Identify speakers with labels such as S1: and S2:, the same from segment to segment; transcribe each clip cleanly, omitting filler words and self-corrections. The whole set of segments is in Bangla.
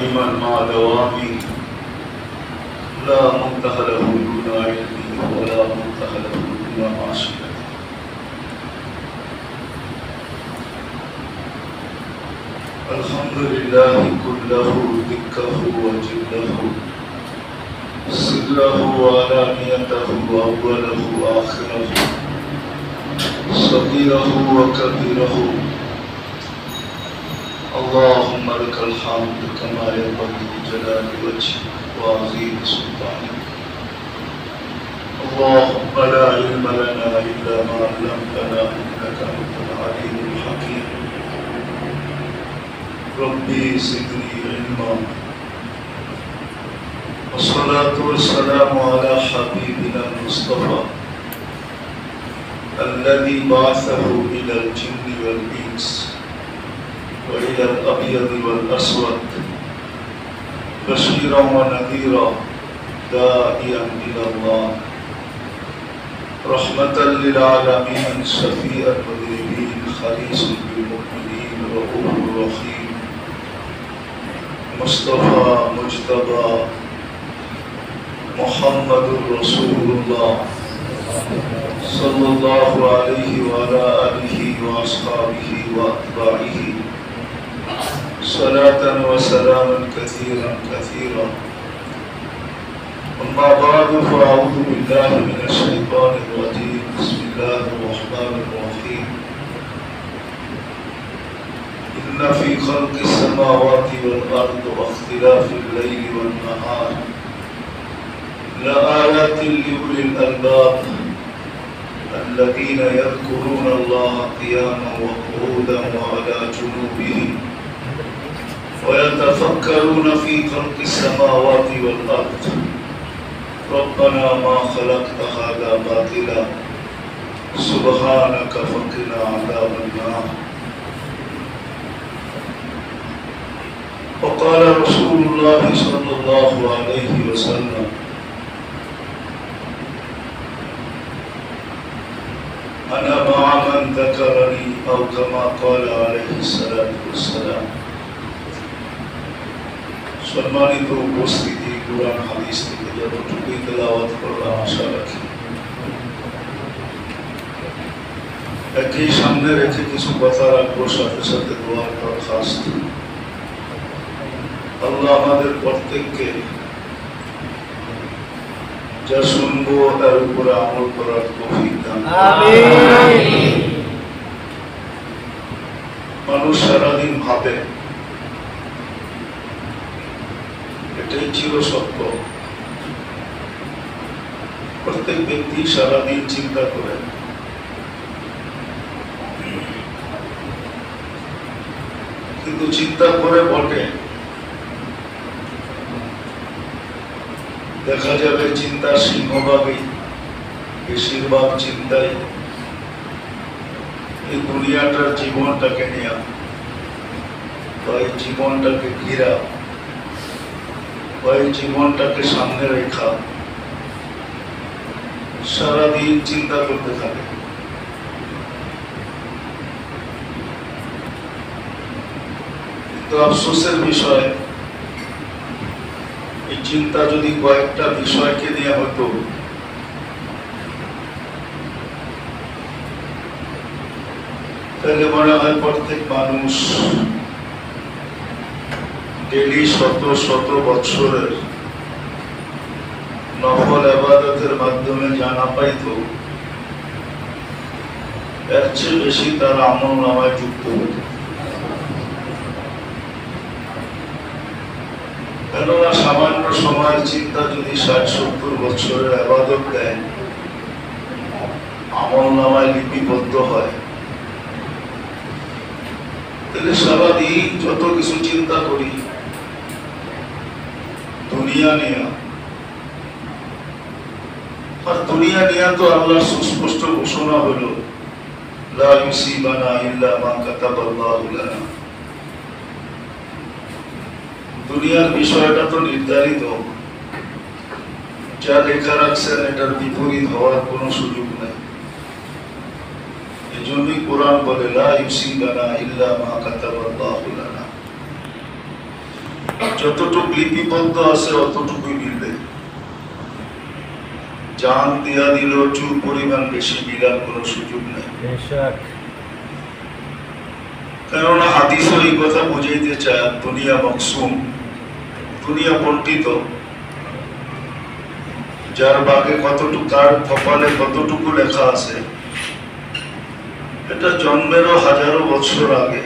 S1: دائما مع دوامي لا منتهى له دون علمي ولا منتهى له دون معصيتي. الحمد لله كله دكه وجله سره وعلانيته وأوله وآخره صغيره وكبيره. اللهم لك الحمد كما ينبغي لجلال وجهك وعظيم سلطانك. اللهم لا علم لنا إلا ما علمتنا إنك أنت العليم الحكيم. ربي زدني علما. والصلاة والسلام على حبيبنا المصطفى الذي بعثه إلى الجن والإنس وإلى الأبيض والأسود بشيرا ونذيرا داعيا إلى الله رحمة للعالمين شفيع المذنبين خليص بالمؤمنين رؤوف رحيم مصطفى مجتبى محمد رسول الله صلى الله عليه وعلى آله وأصحابه وأتباعه صلاة وسلاما كثيرا كثيرا. أما بعد فأعوذ بالله من الشيطان الرجيم. بسم الله الرحمن الرحيم. إن في خلق السماوات والأرض واختلاف الليل والنهار لآيات لأولي الألباب الذين يذكرون الله قياما وقعودا وعلى جنوبهم ويتفكرون في خلق السماوات والأرض ربنا ما خلقت هذا باطلا سبحانك فقنا عذاب النار. وقال رسول الله صلى الله عليه وسلم أنا مع من ذكرني أو كما قال عليه الصلاة والسلام. সম্মানিত উপস্থিতি, কুরআন হাদিস থেকে যতটুকু তেলাওয়াত করলাম আশা রাখি একই সামনে রেখে কিছু কথা রাখবো, সাথে সাথে দোয়ার দরখাস্ত। আল্লাহ আমাদের প্রত্যেককে যা শুনবো তার উপরে আমল করার তৌফিক দান আমিন। মানুষ সারাদিন ভাবে, এটাই চির সত্য। প্রত্যেক ব্যক্তি সারাদিন চিন্তা করে, কিন্তু চিন্তা করে বটে, দেখা যাবে চিন্তার সিংহভাগই বেশিরভাগ চিন্তাই এই দুনিয়াটার জীবনটাকে নিয়ে বা এই জীবনটাকে ঘিরা বা এই জীবনটাকে সামনে রেখা সারাদিন চিন্তা করতে থাকে। কিন্তু আফসোসের বিষয়, এই চিন্তা যদি কয়েকটা বিষয়কে নিয়ে হতো তাহলে মনে হয় প্রত্যেক মানুষ ডেলি শত শত বৎসরের নফল ইবাদতের মাধ্যমে জানা পাইত, এর চেয়ে বেশি তার আমল নামায় যুক্ত হতো। কেননা সামান্য সময়ের চিন্তা যদি ৬০-৭০ বছরের ইবাদত দেয়, আমল নামায় লিপিবদ্ধ হয়, তাহলে সারাদিন যত কিছু চিন্তা করি দুনিয়া নিয়ে, আর দুনিয়া নিয়ে তো আল্লাহর সুস্পষ্ট ঘোষণা হলো লা ইউসিবানা ইল্লা মা কাতাবাল্লাহু লানা। দুনিয়ার বিষয়টা তো নির্ধারিত, যা লেখা রাখছেন এটার বিপরীত হওয়ার কোনো সুযোগ নেই। এজন্যই কোরআন বলে লা ইউসিবানা ইল্লা মা কাতাবাল্লাহু লানা। যতটুকু লিপিবদ্ধ আছে অতটুকুই মিলবে। জান দিয়া দিল চুল পরিমাণ বেশি মিলার কোনো সুযোগ নেই। কেননা হাদিস এই কথা বুঝাইতে চায় দুনিয়া মকসুম, দুনিয়া বন্টিত। যার বাগে কতটুকু, তার কপালে কতটুকু লেখা আছে, এটা জন্মেরও হাজারো বছর আগে,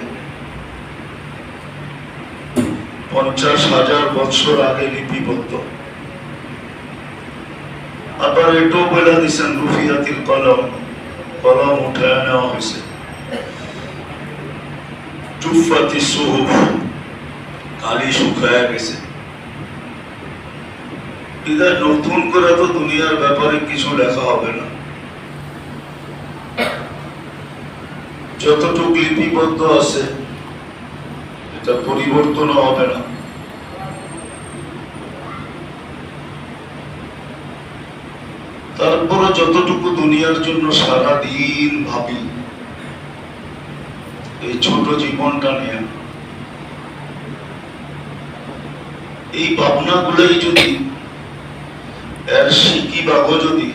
S1: 50,000 বছর আগে লিপিবদ্ধ। আবার এটাও বলে দিচ্ছেন রুফিয়াতিল কলম, কলম উঠায় নেওয়া হয়েছে। জুফাতি সুহুফ, কালি শুকায় গেছে। বিদায় নতুন করে তো দুনিয়ার ব্যাপারে কিছু লেখা হবে না। যতটুকু লিপিবদ্ধ আছে এটা পরিবর্তন হবে না। তারপরে যতটুকু দুনিয়ার জন্য সারা দিন ভাবি এই ছোট জীবনটা নিয়ে, এই ভাবনা গুলাই যদি এর শিকি বাবু যদি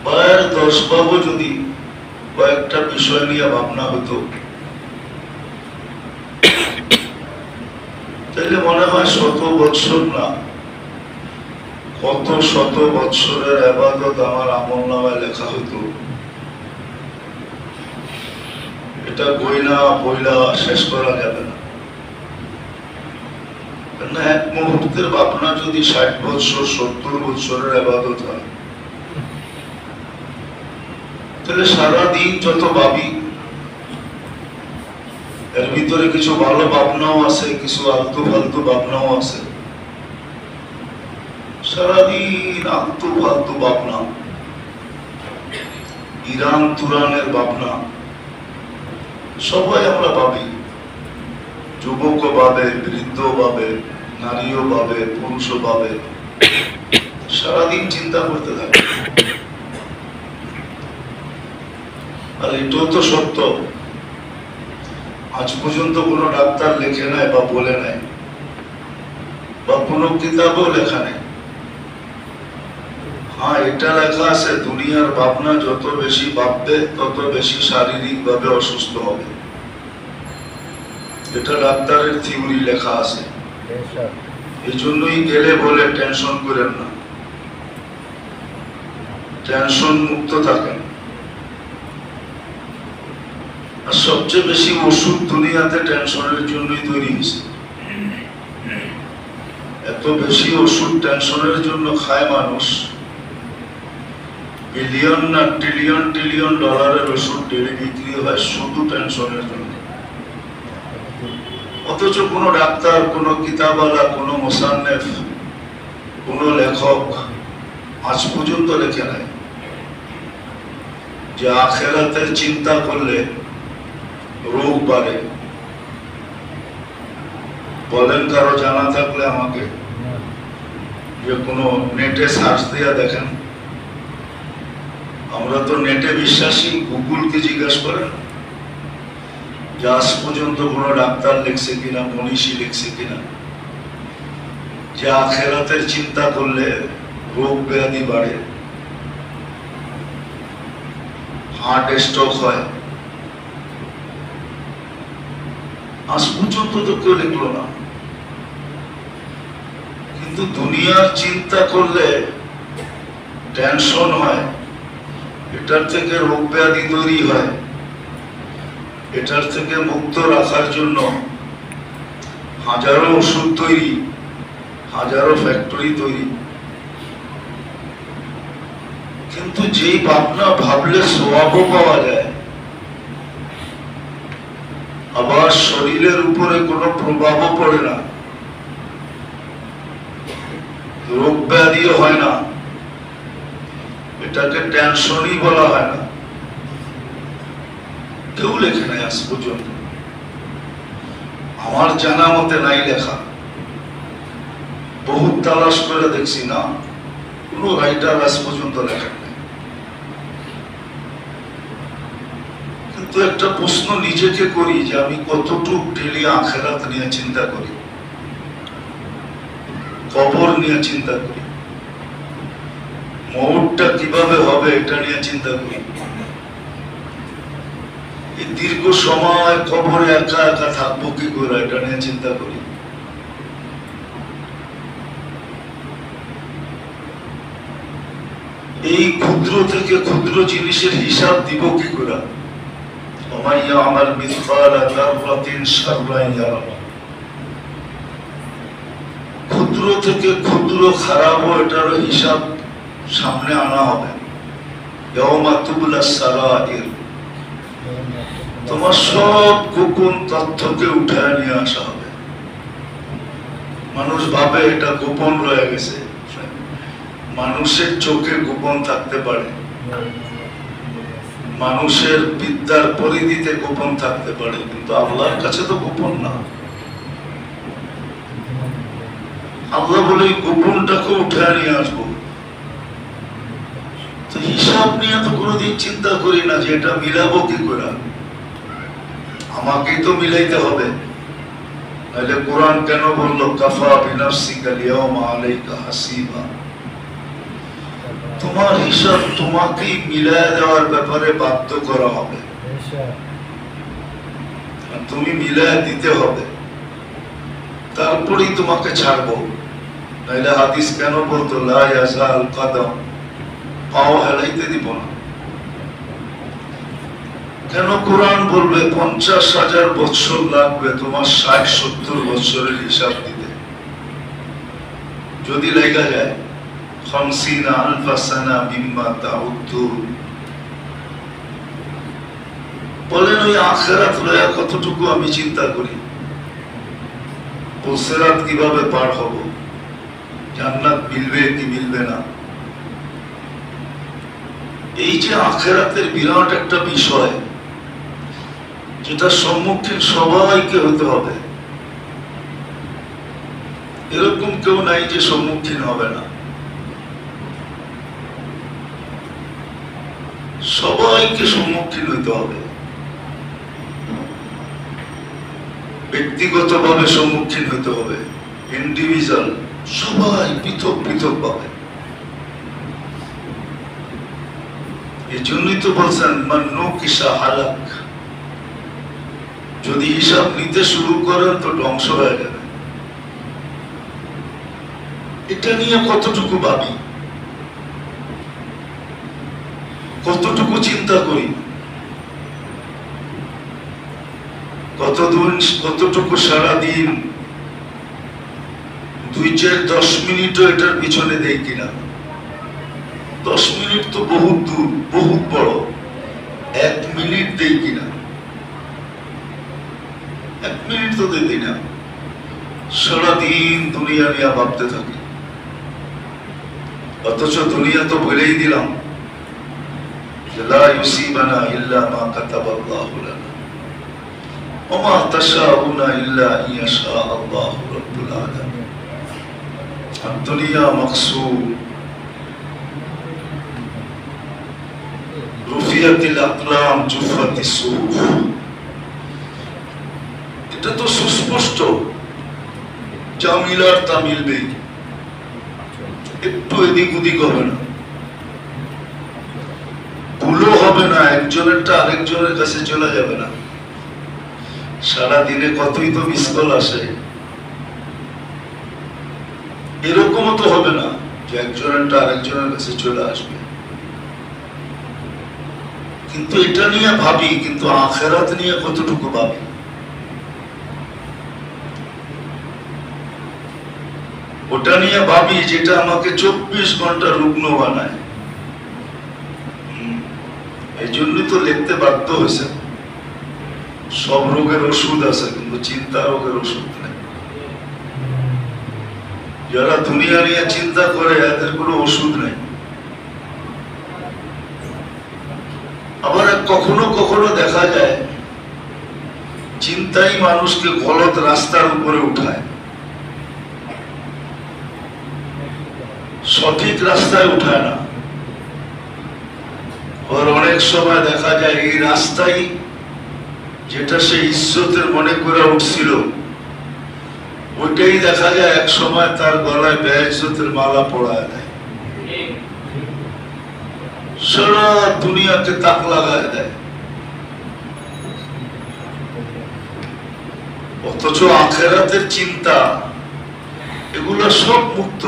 S1: বা এর 10 বাবু যদি কয়েকটা বিষয় নিয়ে ভাবনা হতো, তাহলে মনে হয় 100 বছর না, কত 100 বছরের ইবাদত আমার আমলনামায় লেখা হতো। এটা বইলা বইলা শেষ করা যাবে না। এক মুহূর্তের ভাবনা যদি 60 বছর 70 বছরের ইবাদত হয়, তাহলে সারাদিন যত ভাবি, এর ভিতরে কিছু ভালো ভাবনাও আছে, কিছু আলতু ফালতু ভাবনাও আছে। সারাদিন আলতু ফালতু ভাবনা, ইরান তুরানের ভাবনা, সবাই আমরা ভাবি। যুবকও ভাবে, বৃদ্ধ ভাবে, নারীও ভাবে, পুরুষও ভাবে, সারাদিন চিন্তা করতে থাকে। আর এটাও তো সত্য, আজ পর্যন্ত কোনো ডাক্তার লেখে নাই বা বলে নাই, বা কোনো কিতাবও লেখা নেই। হ্যাঁ, এটা লেখা আছে দুনিয়ার ভাবনা যত বেশি ভাববে তত বেশি শারীরিক ভাবে অসুস্থ হবে। এটা ডাক্তারের থিওরি লেখা আছে। এই জন্যই গেলে বলে টেনশন করেন না, টেনশন মুক্ত থাকেন। আর সবচেয়ে বেশি ওষুধ দুনিয়াতে টেনশনের জন্যই তৈরি হয়েছে। এত বেশি ওষুধ টেনশনের জন্য খায় মানুষ, বিলিয়ন না ট্রিলিয়ন ট্রিলিয়ন ডলারের ওষুধ ডেলি বিক্রি হয় শুধু টেনশনের জন্য। অথচ কোনো ডাক্তার, কোনো কিতাবওয়ালা, কোনো মুসান্নেফ, কোনো লেখক আজ পর্যন্ত লেখে নাই যে আখিরাতের চিন্তা করলে রোগ বাড়ে। বলেন কারো জানা থাকলে আমাকে, যে কোনো নেটে সার্চ দিয়া দেখেন। আমরা তো নেটে বিশ্বাসী, গুগলকে জিজ্ঞাসা করেন যে আজ পর্যন্ত কোনো ডাক্তার লিখছে কিনা, মনীষী লিখছে কিনা যে আখিরাতের চিন্তা করলে রোগ ব্যাধি বাড়ে, হার্ট স্ট্রোক হয়। আজ পর্যন্ত তো কেউ লিখলো না। কিন্তু দুনিয়ার চিন্তা করলে টেনশন হয়, এটার থেকে রোগ ব্যাধি তৈরি হয়। এটার থেকে মুক্ত রাখার জন্য হাজারো ওষুধ তৈরি, হাজারো ফ্যাক্টরি তৈরি। কিন্তু যেই ভাবনা ভাবলে সওয়াবও পাওয়া যায়, আবার শরীরের উপরে কোনো প্রভাবও পড়ে না, রোগ ব্যাধিও হয় না, এটাকে টেনশনই বলা হয় না। কেউ লেখে নাই আজ পর্যন্ত, আমার জানা মতে নাই লেখা। বহুত তালাশ করে দেখছি, না, কোন রাইটার আজ পর্যন্ত লেখেন নাই। কিন্তু একটা প্রশ্ন নিজেকে করি যে আমি কতটুক ডেলি আখেরাত নিয়ে চিন্তা করি, কবর নিয়ে চিন্তা করি, মৌতটা কিভাবে হবে এটা নিয়ে চিন্তা করি। এই দীর্ঘ সময় কবরে একা একা থাকবো কি করে এটা নিয়ে চিন্তা করি। এই ক্ষুদ্র থেকে ক্ষুদ্র জিনিসের হিসাব দিব কি করে। আমার ক্ষুদ্র থেকে ক্ষুদ্র খারাপ এটারও হিসাব সামনে আনা হবে। তোমার সব গোপন তথ্যকে উঠায় নিয়ে আসা হবে। মানুষ ভাবে এটা গোপন রয়ে গেছে, মানুষের চোখে গোপন থাকতে পারে, মানুষের বিদ্যার পরিধিতে গোপন থাকতে পারে, কিন্তু আল্লাহর কাছে তো গোপন না। আল্লাহ বলে গোপনটাকে উঠে নিয়ে আসবো। তো হিসাব নিয়ে তো কোনোদিন চিন্তা করি না যে এটা মিলাবো কি করে। আমাকেই তো মিলাইতে হবে, নাহলে কোরআন কেন বললো কাফা বিনাফসিকা লিয়াউমা আলাইকা হাসিবা। তোমার হিসাব তোমাকেই মিলাই দেওয়ার ব্যাপারে বাধ্য করা হবে, তুমি মিলাই দিতে হবে, তারপরেই তোমাকে ছাড়বো। নাহলে হাদিস কেন বলতো লা ইয়াজাল কদম, পাও হেলাইতে দিব না। কেন কোরআন বলবে 50,000 বছর লাগবে তোমার 60-70 বছরের হিসাব দিতে। যদি লেগে যায় 50,000 সানা মিম্মা তাউদ্দুন। বলেন ওই আখিরাত লয়া কতটুকু আমি চিন্তা করি, পুলসিরাত কিভাবে পার হব, জান্নাত মিলবে কি মিলবে না। এই যে আখিরাতের বিরাট একটা বিষয়, যেটা সম্মুখীন সবাইকে হতে হবে। এরকম কেউ নাই যে সম্মুখীন হবে না, সবাইকে সম্মুখীন হতে হবে। ব্যক্তিগতভাবে সম্মুখীন হতে হবে, ইন্ডিভিজুয়াল, সবাই পৃথক পৃথক ভাবে। এই জন্যই তো বলছেন মান্নু কিসা হালাক, যদি হিসাব নিতে শুরু করেন তো ধ্বংস হয়ে যাবে। এটা নিয়ে কতটুকু ভাবি, কতটুকু চিন্তা করি, কতটুকু সারাদিন 2-4-10 মিনিটও এটার পিছনে দেই কিনা। 10 মিনিট তো বহুত দূর, বহুত বড়। 1 মিনিট দেই কিনা, 1 মিনিট তো দিই না। সারাদিন দুনিয়া নিয়ে ভাবতে থাকি, অথচ দুনিয়া তো বলেই দিলাম লা ইউসিবানা ইল্লা মা কাতাবাল্লাহু লানা ওয়া মা তাশাউনা ইল্লা ইয়াশা আল্লাহু রাব্বুল আলামিন। দুনিয়া মাকসুম, রুফিয়াতিল আকলাম জুফাতিস সুহুফ। এটা তো সুস্পষ্ট, যা মিলার তা মিলবে, একটু এদিক ওদিক হবে না, ভুলও হবে না, একজনেরটা আরেকজনের কাছে চলে যাবে না। সারা দিনে কতই তো মিস কল আসে, এরকমও তো হবে না যে একজনেরটা আরেকজনের কাছে চলে আসবে। কিন্তু এটা নিয়ে ভাবি, কিন্তু আখিরাত নিয়ে কতটুকু ভাবি। ওটা নিয়ে ভাবি যেটা আমাকে 24 ঘন্টা রুগ্ন বানায়। এই জন্যই তো লিখতে বাধ্য হয়েছে, সব রোগের ওষুধ আছে কিন্তু চিন্তা রোগের ওষুধ নেই। যারা দুনিয়া নিয়ে চিন্তা করে এদের কোনো ওষুধ নেই। আবার কখনো কখনো দেখা যায় চিন্তাই মানুষকে গলত রাস্তার উপরে উঠায়, সঠিক রাস্তায় উঠায় না। আর অনেক সময় দেখা যায় এই রাস্তাই যেটা সে ইজ্জতের মনে করে উঠছিল, ওইটাই দেখা যায় এক সময় তার গলায় বেইজ্জতের মালা পড়ায় দেয়, সারা দুনিয়াতে তাক লাগায় দেয়। অথচ আখেরাতের চিন্তা এগুলো সব মুক্ত,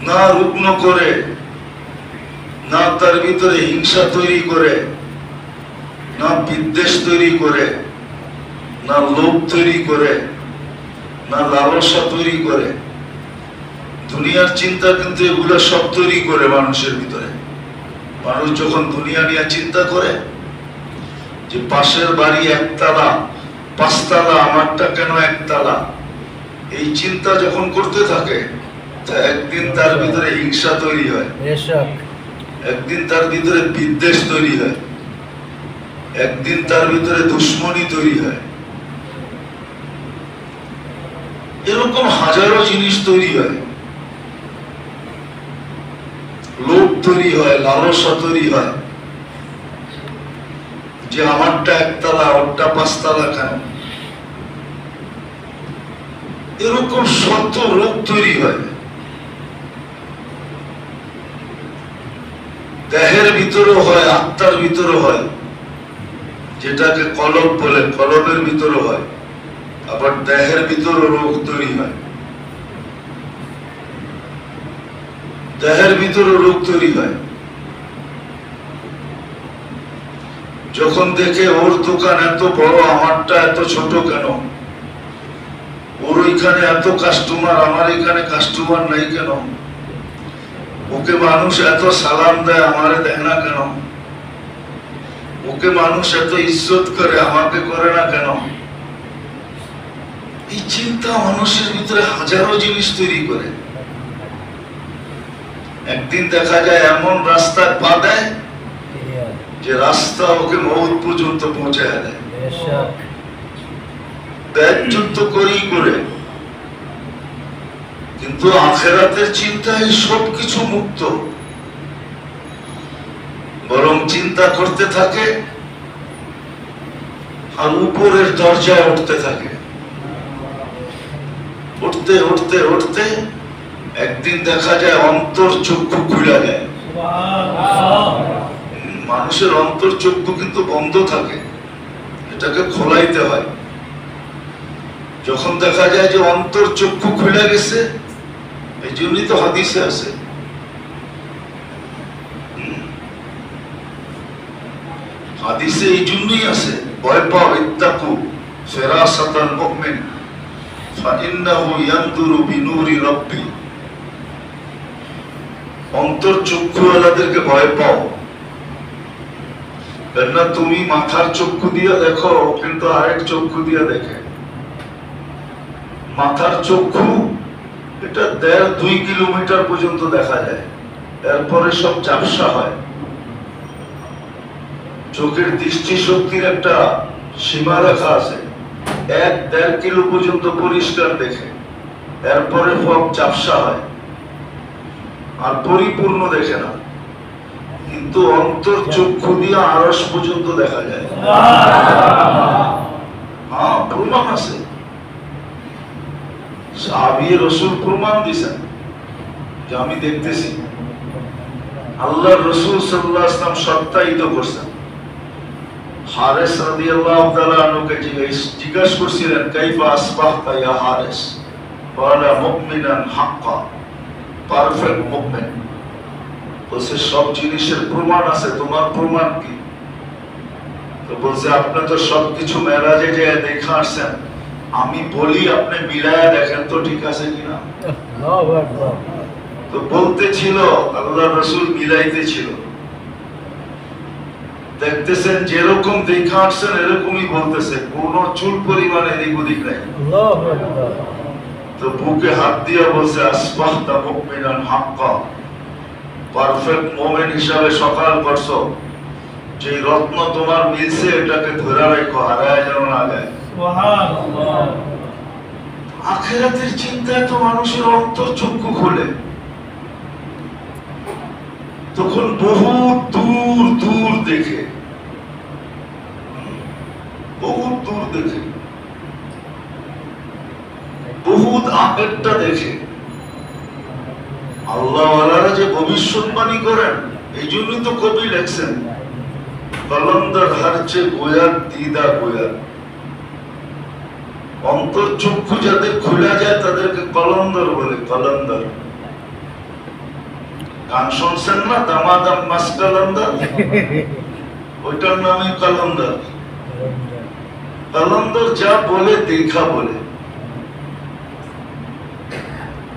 S1: না রুগ্ন করে, না তার ভিতরে হিংসা তৈরি করে, না বিদ্বেষ তৈরি করে, না লোভ তৈরি করে, না লালসা তৈরি করে। দুনিয়ার চিন্তা কিন্তু এগুলো সব তৈরি করে মানুষের ভিতরে। মানুষ যখন দুনিয়া নিয়ে চিন্তা করে যে পাশের বাড়ি একতলা, পাঁচতলা, আমারটা কেন একতলা, এই চিন্তা যখন করতে থাকে, একদিন তার ভিতরে হিংসা তৈরি হয়, একদিন তার ভিতরে বিদ্বেষ তৈরি হয়, একদিন তার ভিতরে দুশ্মনী তৈরি হয়। এরকম হাজারো জিনিস তৈরি হয়, লোভ তৈরি হয়, লালসা তৈরি হয়, যে আমারটা একতলা, ওরটা পাঁচতলা কেন। এরকম শত রোগ তৈরি হয়। দেহের ভিতরে হয়, আত্মার ভিতরে হয়, যেটাকে কলব বলে, কলবের ভিতরে হয়। আবার দেহের ভিতরে রোগ তৈরি হয়, দেহের ভিতরে রোগ তৈরি হয়। যখন দেখে ওর দোকান এত বড়, আমারটা এত ছোট কেন, ওর ওইখানে এত কাস্টমার, আমার এখানে কাস্টমার নাই কেন, ওকে মানুষ এত সালাম দেয়, আমারে দেয় না কেন, ওকে মানুষ এত ইজ্জত করে, আমাকে করে না কেন। এই চিন্তা মানুষের ভিতরে হাজারো জিনিস তৈরি করে। একদিন দেখা যায় এমন রাস্তায় পা দেয় যে রাস্তা ওকে মৌত পর্যন্ত পৌঁছায় দেয়, ব্যাযুক্ত করেই করে। কিন্তু আখেরাতের চিন্তায় সবকিছু মুক্ত, বরং চিন্তা করতে থাকে আর উপরের দরজায় উঠতে থাকে। উঠতে উঠতে উঠতে একদিন দেখা যায় অন্তর চক্ষু খুলে যায়। মানুষের অন্তর চক্ষু কিন্তু বন্ধ থাকে, এটাকে খোলাইতে হয়। যখন দেখা যায় যে অন্তর চক্ষু খুলে গেছে, এই জন্যই তো হাদিসে আছে, হাদিসে এই জন্যই আছে, ভয় পাও, ইত্তাকু ফিরাসাতাল মুমিন ফাইন্নাহু ইয়ানদুরু বিনূরি রাব্বি। অন্তর চক্ষুওয়ালাদেরকে ভয় পাও, কেননা তুমি মাথার চক্ষু দিয়ে দেখো, কিন্তু আরেক চক্ষু দিয়ে দেখে। মাথার চক্ষু এটা 1.5-2 কিলোমিটার পর্যন্ত দেখা যায়, এরপরে সব ঝাপসা হয়। চোখের দৃষ্টি শক্তির একটা সীমা রেখা আছে, 1-1.5 কিলো পর্যন্ত পরিষ্কার দেখে, এরপরে সব ঝাপসা হয় আর পরিপূর্ণ দেখে না। কিন্তু অন্তর চক্ষু দিয়ে আরশ পর্যন্ত দেখা যায়। হ্যাঁ, প্রমাণ আছে, সাহাবী রাসূল প্রমাণ দিয়েছেন যে আমি দেখতেছি। আল্লাহর রাসূল সাল্লাল্লাহু আলাইহি ওয়াসাল্লাম সত্যায়িত করছেন। হারেস রাদিয়াল্লাহু তাআলা আনহুকে জিজ্ঞাসা করছিলেন, কাইফা আসবাহতা ইয়া হারেস? ক্বালা মুমিনান হাক্কা, পারফেক্ট মুমিন। বলছে সব জিনিসের প্রমাণ আছে, তোমার প্রমাণ কি? তো বলছে আপনি তো সবকিছু মেরাজে যে দেখা আসছেন, আমি বলি আপনি মিলায়া দেখেন তো ঠিক আছে কিনা। তো বলতে ছিল, আল্লাহ রাসূল মিলাইতে ছিল। দেখতেছেন যেরকম দেখা আসছেন এরকমই বলতেছে, কোন চুল পরিমাণে এদিক ওদিক নাই। তো বুকে হাত দিয়ে বলছে আসবাহতা মুমিনান হাক্কা, পারফেক্ট মুমিন হিসাবে সকাল করছো। যে রত্ন তোমার মিলছে এটাকে ধরে রাখো, হারায় যেন না যায়। সুবহানাল্লাহ। আখিরাতের চিন্তায় তো মানুষের অন্তর চক্ষু খোলে, তখন বহু দূর দূর দেখে। বহুত দূর দেখে, বহুত আগেরটা দেখে। আল্লাহওয়ালারা যে ভবিষ্যৎবাণী করেন, এই জন্যই তো কবি লেখছেন কলন্দর হারচে গোয়ার দিদা গোয়ার। অন্তর্চক্ষু যাদের খোলা যায় তাদেরকে কলন্দর বলে, কলন্দর। গান শুনছেন না, দামাদাম মাস কলন্দর, ওইটার নামই কলন্দর। কলন্দর যা বলে দেখা বলে।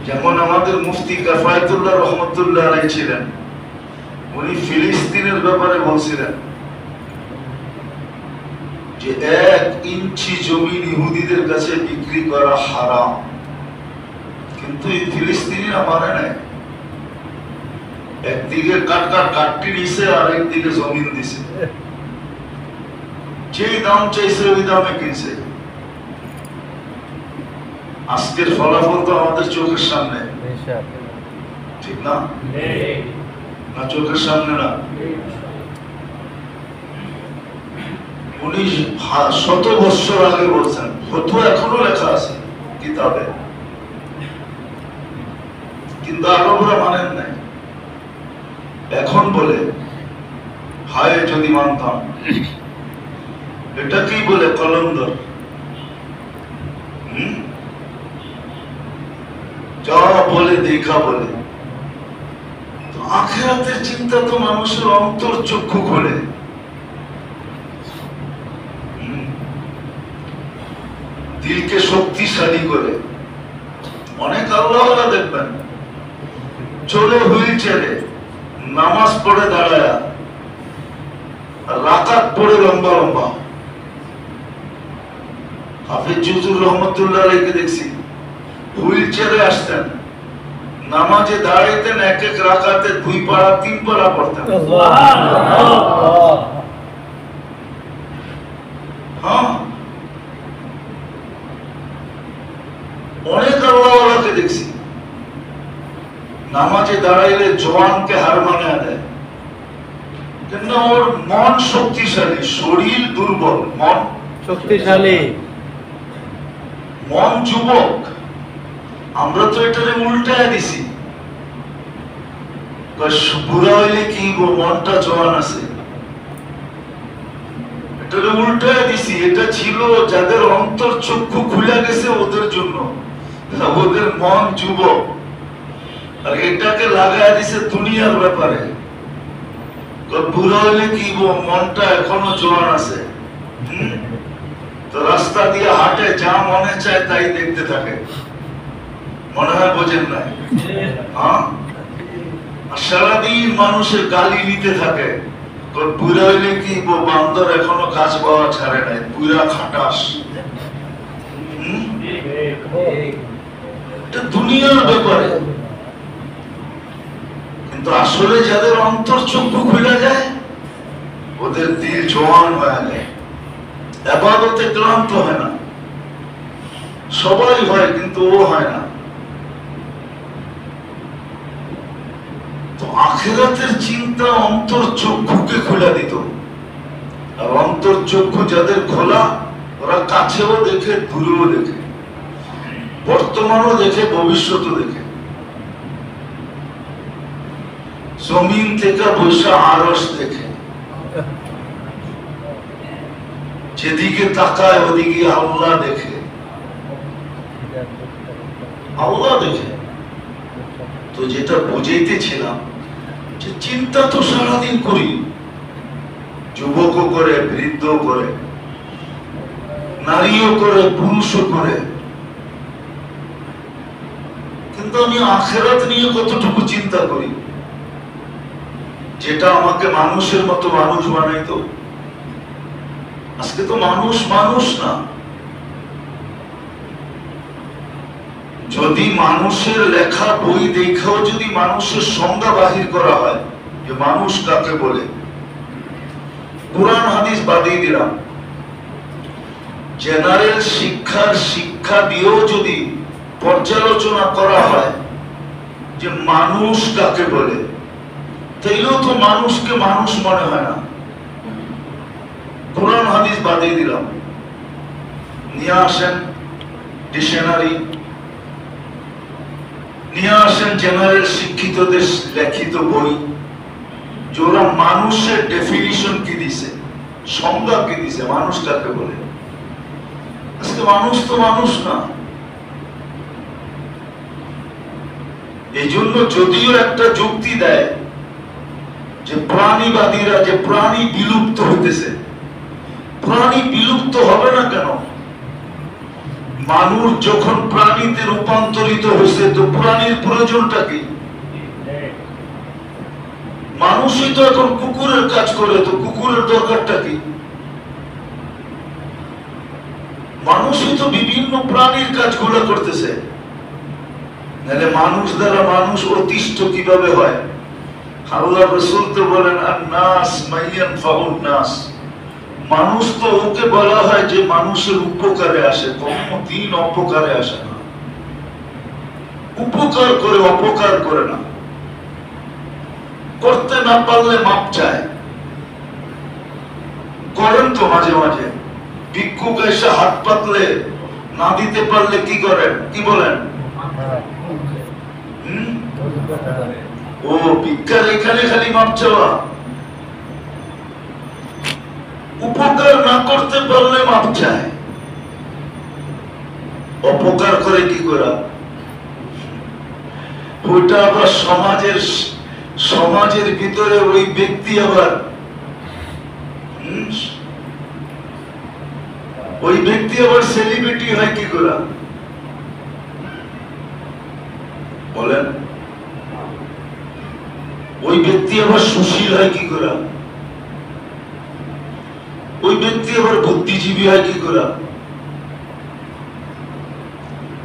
S1: যেমন আমাদের মুফতি কাফায়েতুল্লাহ রহমতুল্লাহ আলাইহি ছিলেন, উনি ফিলিস্তিনের ব্যাপারে বলছিলেন যে 1 ইঞ্চি জমিন ইহুদিদের কাছে বিক্রি করা হারাম, কিন্তু এই ফিলিস্তিনিরা মানে নাই। একদিকে কাঠটি নিছে আর একদিকে জমিন দিছে, যেই দাম চাইছে ওই দামে কিনছে। আজকের ফলাফল তো আমাদের চোখের সামনে, ঠিক না? না চোখের সামনে না। উনি 100 বছর আগে বলছেন, হতো এখনো লেখা আছে কিতাবে, কিন্তু আরবরা মানেন নাই। এখন বলে হায় যদি মানতাম। এটা কি বলে? কলন্দর। যা বলে দেখা বলে। তো আখিরাতের চিন্তা তো মানুষের অন্তর চক্ষু খোলে। দিলকে শক্তিশালী করে। অনেক আল্লাহওয়ালা দেখবেন চলে হুইল চেয়ারে, নামাজ পড়ে দাঁড়ায়, রাকাত পড়ে লম্বা লম্বা। হাফিজ জুজুর রহমতুল্লাহ আলাইহি দেখছি হুইল চেয়ারে আসতেন, নামাজে দাঁড়াইতেন, এক এক রাকাতে 2 পারা 3 পারা পড়তেন। হ্যাঁ, অনেক আল্লাহওয়ালাকে দেখছি নামাজে দাঁড়াইলে জওয়ানকে হার মানিয়ে দেয়, কিন্তু ওর মন শক্তিশালী, শরীর দুর্বল, মন শক্তিশালী, মন যুবক। আমরা তো এটারে উল্টায় দিছি, বুড়া হইলে কি মনটা জওয়ান আছে, এটারে উল্টায় দিছি। এটা ছিল যাদের অন্তর চক্ষু খুলে গেছে ওদের জন্য, ওদের মন যুবক। আর এটাকে লাগায় দিছে দুনিয়ার ব্যাপারে। বুড়া হইলে কি মনটা এখনো জোয়ান আছে, তো রাস্তা দিয়ে হাঁটে, যা মনে চায় তাই দেখতে থাকে। মনে হয় বোঝেন নাই? হ্যাঁ, সারাদিন মানুষের গালি নিতে থাকে। বুড়া হইলে কি বান্দর এখনো কাজ পাওয়া ছাড়ে নাই, পুরা খাটাস। এটা দুনিয়ার ব্যাপারে। কিন্তু আসলে যাদের অন্তর চক্ষু খুলে যায়, ওদের দিল জওয়ান হয়ে যায়, ইবাদতে ক্লান্ত হয় না। সবাই হয় কিন্তু ও হয় না। তো আখিরাতের চিন্তা অন্তর চক্ষুকে খুলে দিত। আর অন্তর চক্ষু যাদের খোলা, ওরা কাছেও দেখে, দূরেও দেখে, বর্তমানও দেখে, ভবিষ্যৎও দেখে। জমিন থেকে বৈশা আরশ দেখে, যেদিকে তাকায় ওদিকে আল্লাহ দেখে, আল্লাহ দেখে। তো যেটা বুঝাইতেছিলাম যে চিন্তা তো সারাদিন করি, যুবকও করে, বৃদ্ধ করে, নারীও করে, পুরুষও করে, কিন্তু আমি আখিরাত নিয়ে কতটুকু চিন্তা করি, যেটা আমাকে মানুষের মতো মানুষ বানাইতো। আজকে তো মানুষ মানুষ না। যদি মানুষের লেখা বই দেখাও যদি মানুষের সংজ্ঞা বাহির করা হয় যে মানুষ কাকে বলে, কুরআন হাদিস বাদই দিলাম, জেনারেল শিক্ষা দিয়েও যদি পর্যালোচনা করা হয় যে মানুষ কাকে বলে, তাইলেও তো মানুষকে মানুষ মনে হয় না। কুরআন হাদিস বাদই দিলাম, নিয়ে আসেন ডিকশনারি, নিয়ে আসেন জেনারেল শিক্ষিতদের লিখিত বই, যে ওরা মানুষের ডেফিনিশন কি দিছে, সংজ্ঞা কি দিছে, মানুষ কাকে বলে। আজকে মানুষ তো মানুষ না। এই জন্য যদিও একটা যুক্তি দেয় যে প্রাণীবাদীরা, যে প্রাণী বিলুপ্ত হইতেছে, প্রাণী বিলুপ্ত হবে না কেন? মানুষ যখন প্রাণীতে রূপান্তরিত হয়েছে, তো প্রাণীর প্রয়োজনটা কি? মানুষই তো এখন কুকুরের কাজ করে, তো কুকুরের দরকারটা কি? মানুষই তো বিভিন্ন প্রাণীর কাজগুলো করতেছে। নাহলে মানুষ দ্বারা মানুষ অতিষ্ঠ কিভাবে হয়? আল্লাহ রাসূল তো বলেন আন-নাস মাইয়ান ফাউন-নাস, মানুষ তো ওকে বলা হয় যে মানুষের উপকারে আসে, কোনদিন অপকারে আসে না। উপকার করে, অপকার করে না। করতে না পারলে মাপ চায়। করেন তো মাঝে মাঝে। ভিক্ষুক এসে হাত পাতলে না দিতে পারলে কি করেন? কি বলেন? ও ভিক্ষার এখানে খালি মাপ চাওয়া। উপকার না করতে পারলে মাপ চায়, অপকার করে কি করা? ওইটা আবার সমাজের ভিতরে ওই ব্যক্তি আবার সেলিব্রিটি হয় কি করা? বলেন, ওই ব্যক্তি আবার সুশীল হয় কি করা? ওই ব্যক্তি আবার বুদ্ধিজীবী হয় কি করা?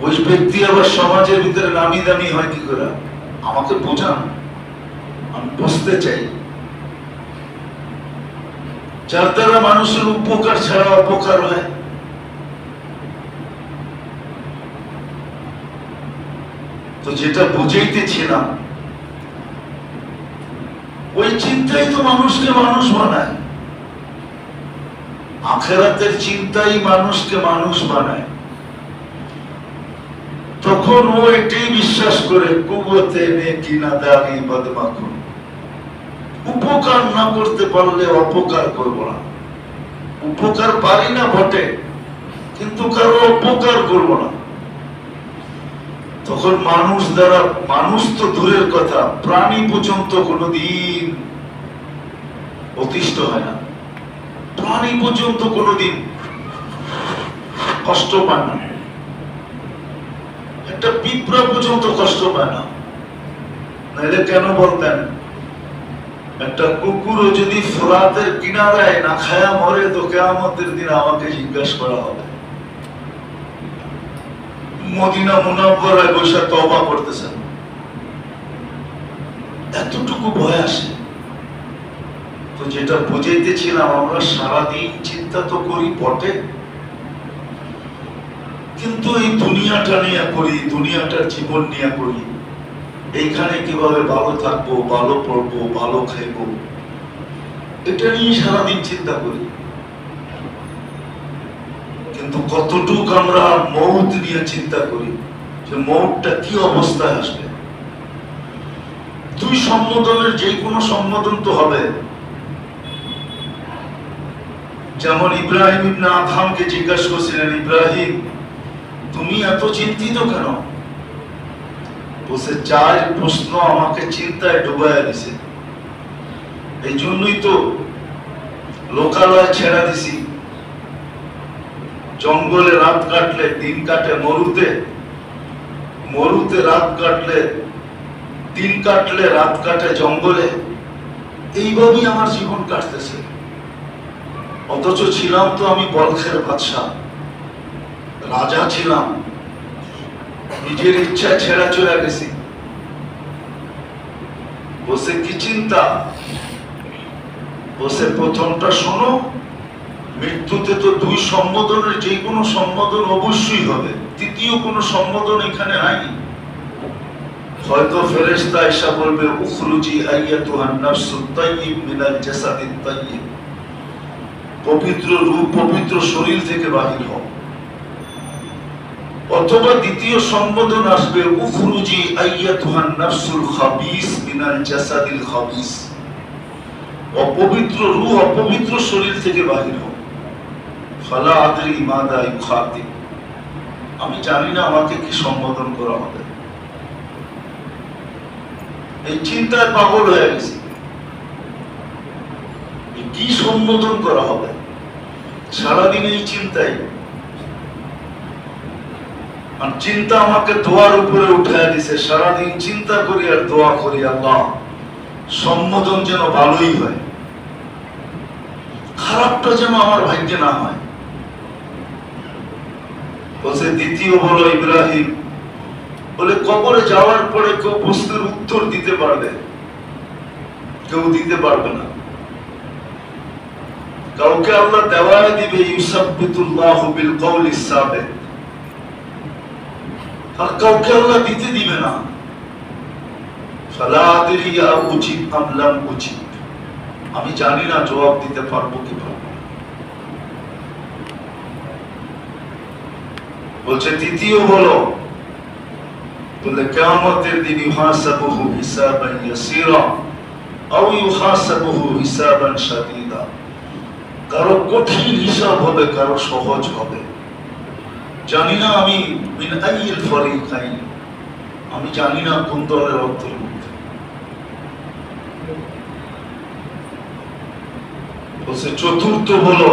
S1: ওই ব্যক্তি আবার সমাজের ভিতরে নামি দামি হয় কি করা? আমাকে বোঝান, আমি বুঝতে চাই। যার দ্বারা মানুষের উপকার ছাড়া অপকার হয়। তো যেটা বুঝাইতেছিলাম, ওই চিন্তাই তো মানুষকে মানুষ বানায়। আখিরাতের চিন্তাই মানুষকে মানুষ বানায়। তখন ও এটাই বিশ্বাস করে, কুওয়াতে নেকি না দাগি বদমাকুন, উপকার না করতে পারলে অপকার করব না। উপকার পারি না বটে, কিন্তু কারো অপকার করব না। তখন মানুষ দ্বারা, মানুষ তো দূরের কথা, প্রাণী পর্যন্ত কোনোদিন অতিষ্ঠ হয় না। প্রাণী পর্যন্ত কোনোদিন কষ্ট পায় না। একটা পিঁপড়া পর্যন্ত কষ্ট পায় না। নাহলে কেন বলতেন, একটা কুকুরও যদি ফোরাতের কিনারায় না খায়া মরে, তো কিয়ামতের দিন আমাকে জিজ্ঞাসা করা হবে। মদিনা মুনাওয়ারায় বসে তওবা করতেছেন, এতটুকু ভয় আসে। তো যেটা বুঝাইতেছিলাম, আমরা সারাদিন চিন্তা তো করি বটে, কিন্তু এই দুনিয়াটা নিয়ে করি, দুনিয়াটার জীবন নিয়ে করি। এইখানে কিভাবে ভালো থাকবো, ভালো পড়বো, ভালো খাইবো, এটা নিয়ে সারাদিন চিন্তা করি। কিন্তু কতটুক আমরা মৌত নিয়ে চিন্তা করি, যে মৌতটা কি অবস্থায় আসবে। দুই সম্বোধনের যে কোনো সম্বোধন তো হবে। যেমন ইব্রাহিম ইবনে আদহামকে জিজ্ঞাসা করছিলেন, ইব্রাহিম তুমি এত চিন্তিত কেন? বলছে, চার প্রশ্ন আমাকে চিন্তায় ডুবাইয়া দিছে, এই জন্যই তো লোকালয় ছেড়া দিছি। জঙ্গলে রাত কাটলে দিন কাটে মরুতে, মরুতে রাত কাটলে দিন কাটলে রাত কাটে জঙ্গলে। এইভাবেই আমার জীবন কাটতেছে। অথচ ছিলাম তো আমি বলখের বাদশাহ, রাজা ছিলাম, নিজের ইচ্ছায় ছেড়া চলে গেছি। বসে কি চিন্তা? বসে প্রথমটা শোনো, মৃত্যুতে তো দুই সম্বোধনের যে কোনো সম্বোধন অবশ্যই হবে, তৃতীয় কোনো সম্বোধন এখানে নাই। হয়তো ফেরেশতা এসে বলবে, উখরুজি আইয়াতুহান নাফসুত তাইয়্যিব মিনাল জাসাদিত তাইয়্যিব, পবিত্র রূহ, পবিত্র শরীর থেকে বাহির হও। অথবা দ্বিতীয় সম্বোধন আসবে উখরুজি আইয়াতুহান নাফসুল খাবিস মিনাল জাসাদিল খাবিস, অপবিত্র রূহ অপবিত্র শরীর থেকে বাহির হও। ফালা আদরি মাদা ইউখাতিব, আমি জানি না আমাকে কি সম্বোধন করা হবে। এই চিন্তায় পাগল হয়ে গেছি, কি সম্বোধন করা হবে। সারাদিন এই চিন্তাই, আর চিন্তা আমাকে দোয়ার উপরে উঠায় দিছে। সারাদিন চিন্তা করি আর দোয়া করি, আল্লাহ সম্বোধন যেন ভালোই হয়, খারাপটা যেন আমার ভাগ্যে না হয়। বলছে দ্বিতীয় হলো ইব্রাহিম, বলে কবরে যাওয়ার পরে কেউ প্রশ্নের উত্তর দিতে পারবে? কেউ দিতে পারবে না। কাউকে আল্লাহ দেওয়ায় দিবে, ইউসাব্বিতুল্লাহু বিল কওলিস সাবিত, আর কাউকে আল্লাহ দিতে দিবে না। ফালা আদরি আ উচিত আম লাম উচিত, আমি জানি না জবাব দিতে পারবো কি পারবো। বলছে তৃতীয় হলো, বলে কিয়ামতের দিন ইউহাসাবুহু হিসাবান ইয়াসীরা আও ইউহাসাবুহু হিসাবান শাদীদা, কারো কঠিন হিসাব হবে, কারো সহজ হবে। জানি না আমি মিন আইয়িল ফরিকাইন, আমি জানি না কোন দলের অন্তর্ভুক্ত। বলছে চতুর্থ হলো,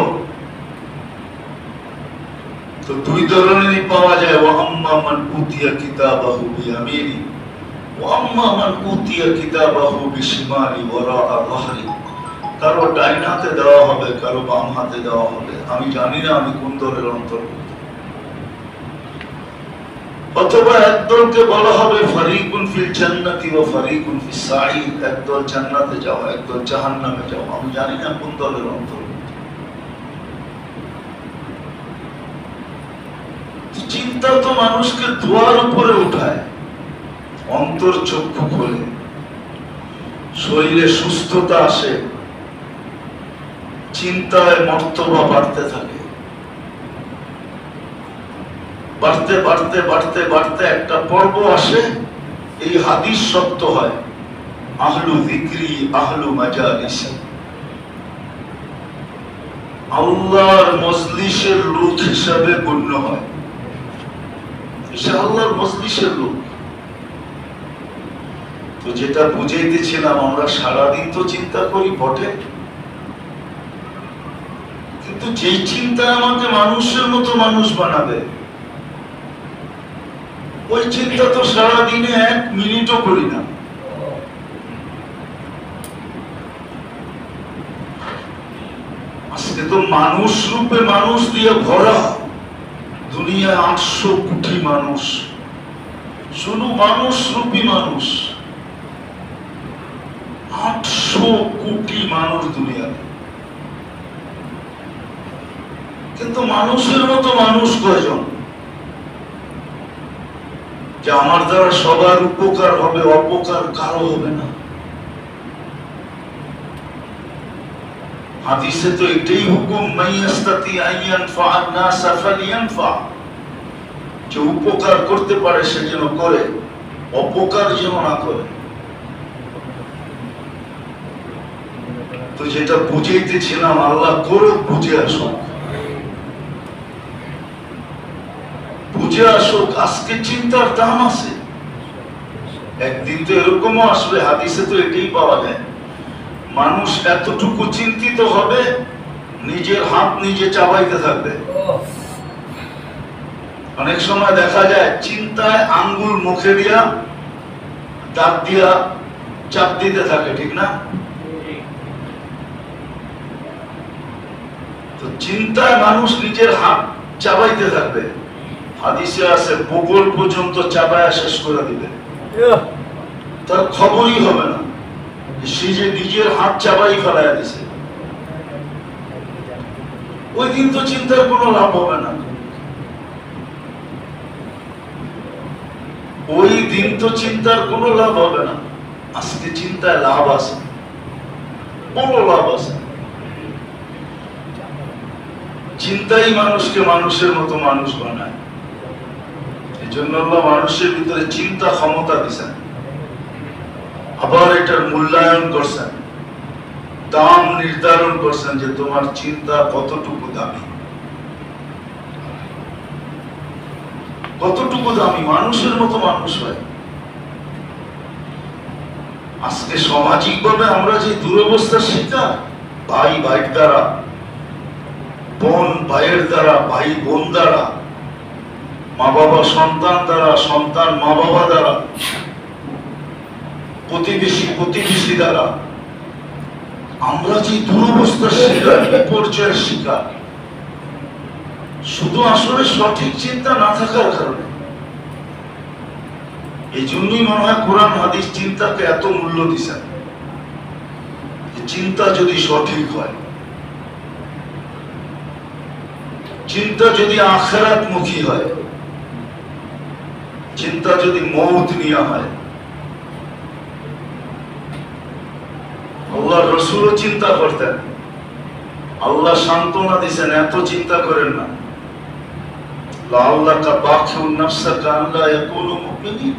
S1: তো দুই ধরনেরই পাওয়া যায়, ওয়া আম্মা মান উতিয়া কিতাবাহু বিয়ামিনি ওয়া আম্মা মান উতিয়া কিতাবাহু বিশিমালি ওয়ারাআ যাহরি, কারো ডাইন হাতে দেওয়া হবে, কারো বাম হাতে দেওয়া হবে। আমি জানি না আমি কোন দলের অন্তর্ভুক্ত। অথবা একদলকে বলা হবে ফারিকুন ফিল জান্নাতি ওয়া ফারিকুন ফিস সাঈদ, একদল জান্নাতে যাও, একদল জাহান্নামে যাও। আমি জানি না কোন দলের অন্তর্ভুক্ত। চিন্তা তো মানুষকে দোয়ার উপরে উঠায়, অন্তর চক্ষু খোলে, শরীরে সুস্থতা আসে, চিন্তায় মর্তবা বাড়তে থাকে। বাড়তে বাড়তে বাড়তে বাড়তে একটা পর্ব আসে, এই হাদিস সত্য হয়, আহলু যিকরি আহলু মাজালিসি, আল্লাহর মজলিসের লোক হিসাবে গণ্য হয়। সে আল্লাহর মজলিসের লোক। তো যেটা বুঝাইতেছিলাম, আমরা সারাদিন তো চিন্তা করি বটে, কিন্তু যেই চিন্তা আমাকে মানুষের মতো মানুষ বানাবে, ওই চিন্তা তো সারাদিনে এক মিনিটও করি না। আজকে তো মানুষ রূপে মানুষ দিয়ে ভরা দুনিয়া, 800 কোটি মানুষ, শুধু মানুষ রূপী মানুষ, 800 কোটি মানুষ দুনিয়াতে। কিন্তু মানুষের মতো মানুষ কয়জন? যে আমার দ্বারা সবার উপকার হবে, অপকার কারো হবে না। হাদিসে তো এটাই হুকুম, মাইয়াস্তাতি আইয়ানফা আন-নাসা ফালিয়ানফা, যে উপকার করতে পারে সে যেন করে, অপকার যেন না করে। তো যেটা বুঝাইতেছিলাম, আল্লাহ করুক, বুঝে আসুক, বুঝে আসুক। আজকে চিন্তার দাম আছে, একদিন তো এরকমও আসবে। হাদিসে তো এটাই পাওয়া যায়, মানুষ এতটুকু চিন্তিত হবে, নিজের হাত নিজে চাবাইতে থাকবে। অনেক সময় দেখা যায় চিন্তায় আঙ্গুল মুখে দিয়া, দাঁত দিয়া চাপ দিতে থাকে, ঠিক না? তো চিন্তায় মানুষ নিজের হাত চাবাইতে থাকবে। হাদিসে আছে বগল পর্যন্ত চাবায়া শেষ করে দিবে, তার খবরই হবে না সে যে নিজের হাত চাবাই ফেলাইয়া দিছে। ওই দিন তো চিন্তার কোনো লাভ হবে না, ওই দিন তো চিন্তার কোনো লাভ হবে না। আজকে চিন্তায় লাভ আছে, বড় লাভ আছে। চিন্তাই মানুষকে মানুষের মতো মানুষ বানায়। জন্য আল্লাহ মানুষের ভিতরে চিন্তা ক্ষমতা দিয়েছেন, আবার এটার মূল্যায়ন করছেন, দাম নির্ধারণ করছেন যে তোমার চিন্তা কতটুকু দামি, কতটুকু দামি, মানুষের মতো মানুষ হয়। আজকে সামাজিক ভাবে আমরা যে দুরবস্থার শিকার, ভাই ভাইয়ের দ্বারা, বোন ভাইয়ের দ্বারা, ভাই বোন দ্বারা, মা বাবা সন্তান দ্বারা, সন্তান মা বাবা দ্বারা, প্রতিবেশী দ্বারা, আমরা যে দুরবস্থার শিকার, বিপর্যয়ের শিকার, শুধু আসলে সঠিক চিন্তা না থাকার কারণে। এই জন্যই মনে হয় কোরআন হাদিস চিন্তাকে এত মূল্য দিচ্ছেন। চিন্তা যদি সঠিক হয়, চিন্তা যদি আখিরাত মুখী হয়, চিন্তা যদি মওত নিয়ে হয়। আল্লাহ রাসূলও চিন্তা করতেন, আল্লাহ সান্ত্বনা দিয়েছেন এত চিন্তা করেন না, লাআল্লাকা বাখিউন নাফসাকা আল্লা ইয়াকুনু মুমিনিন,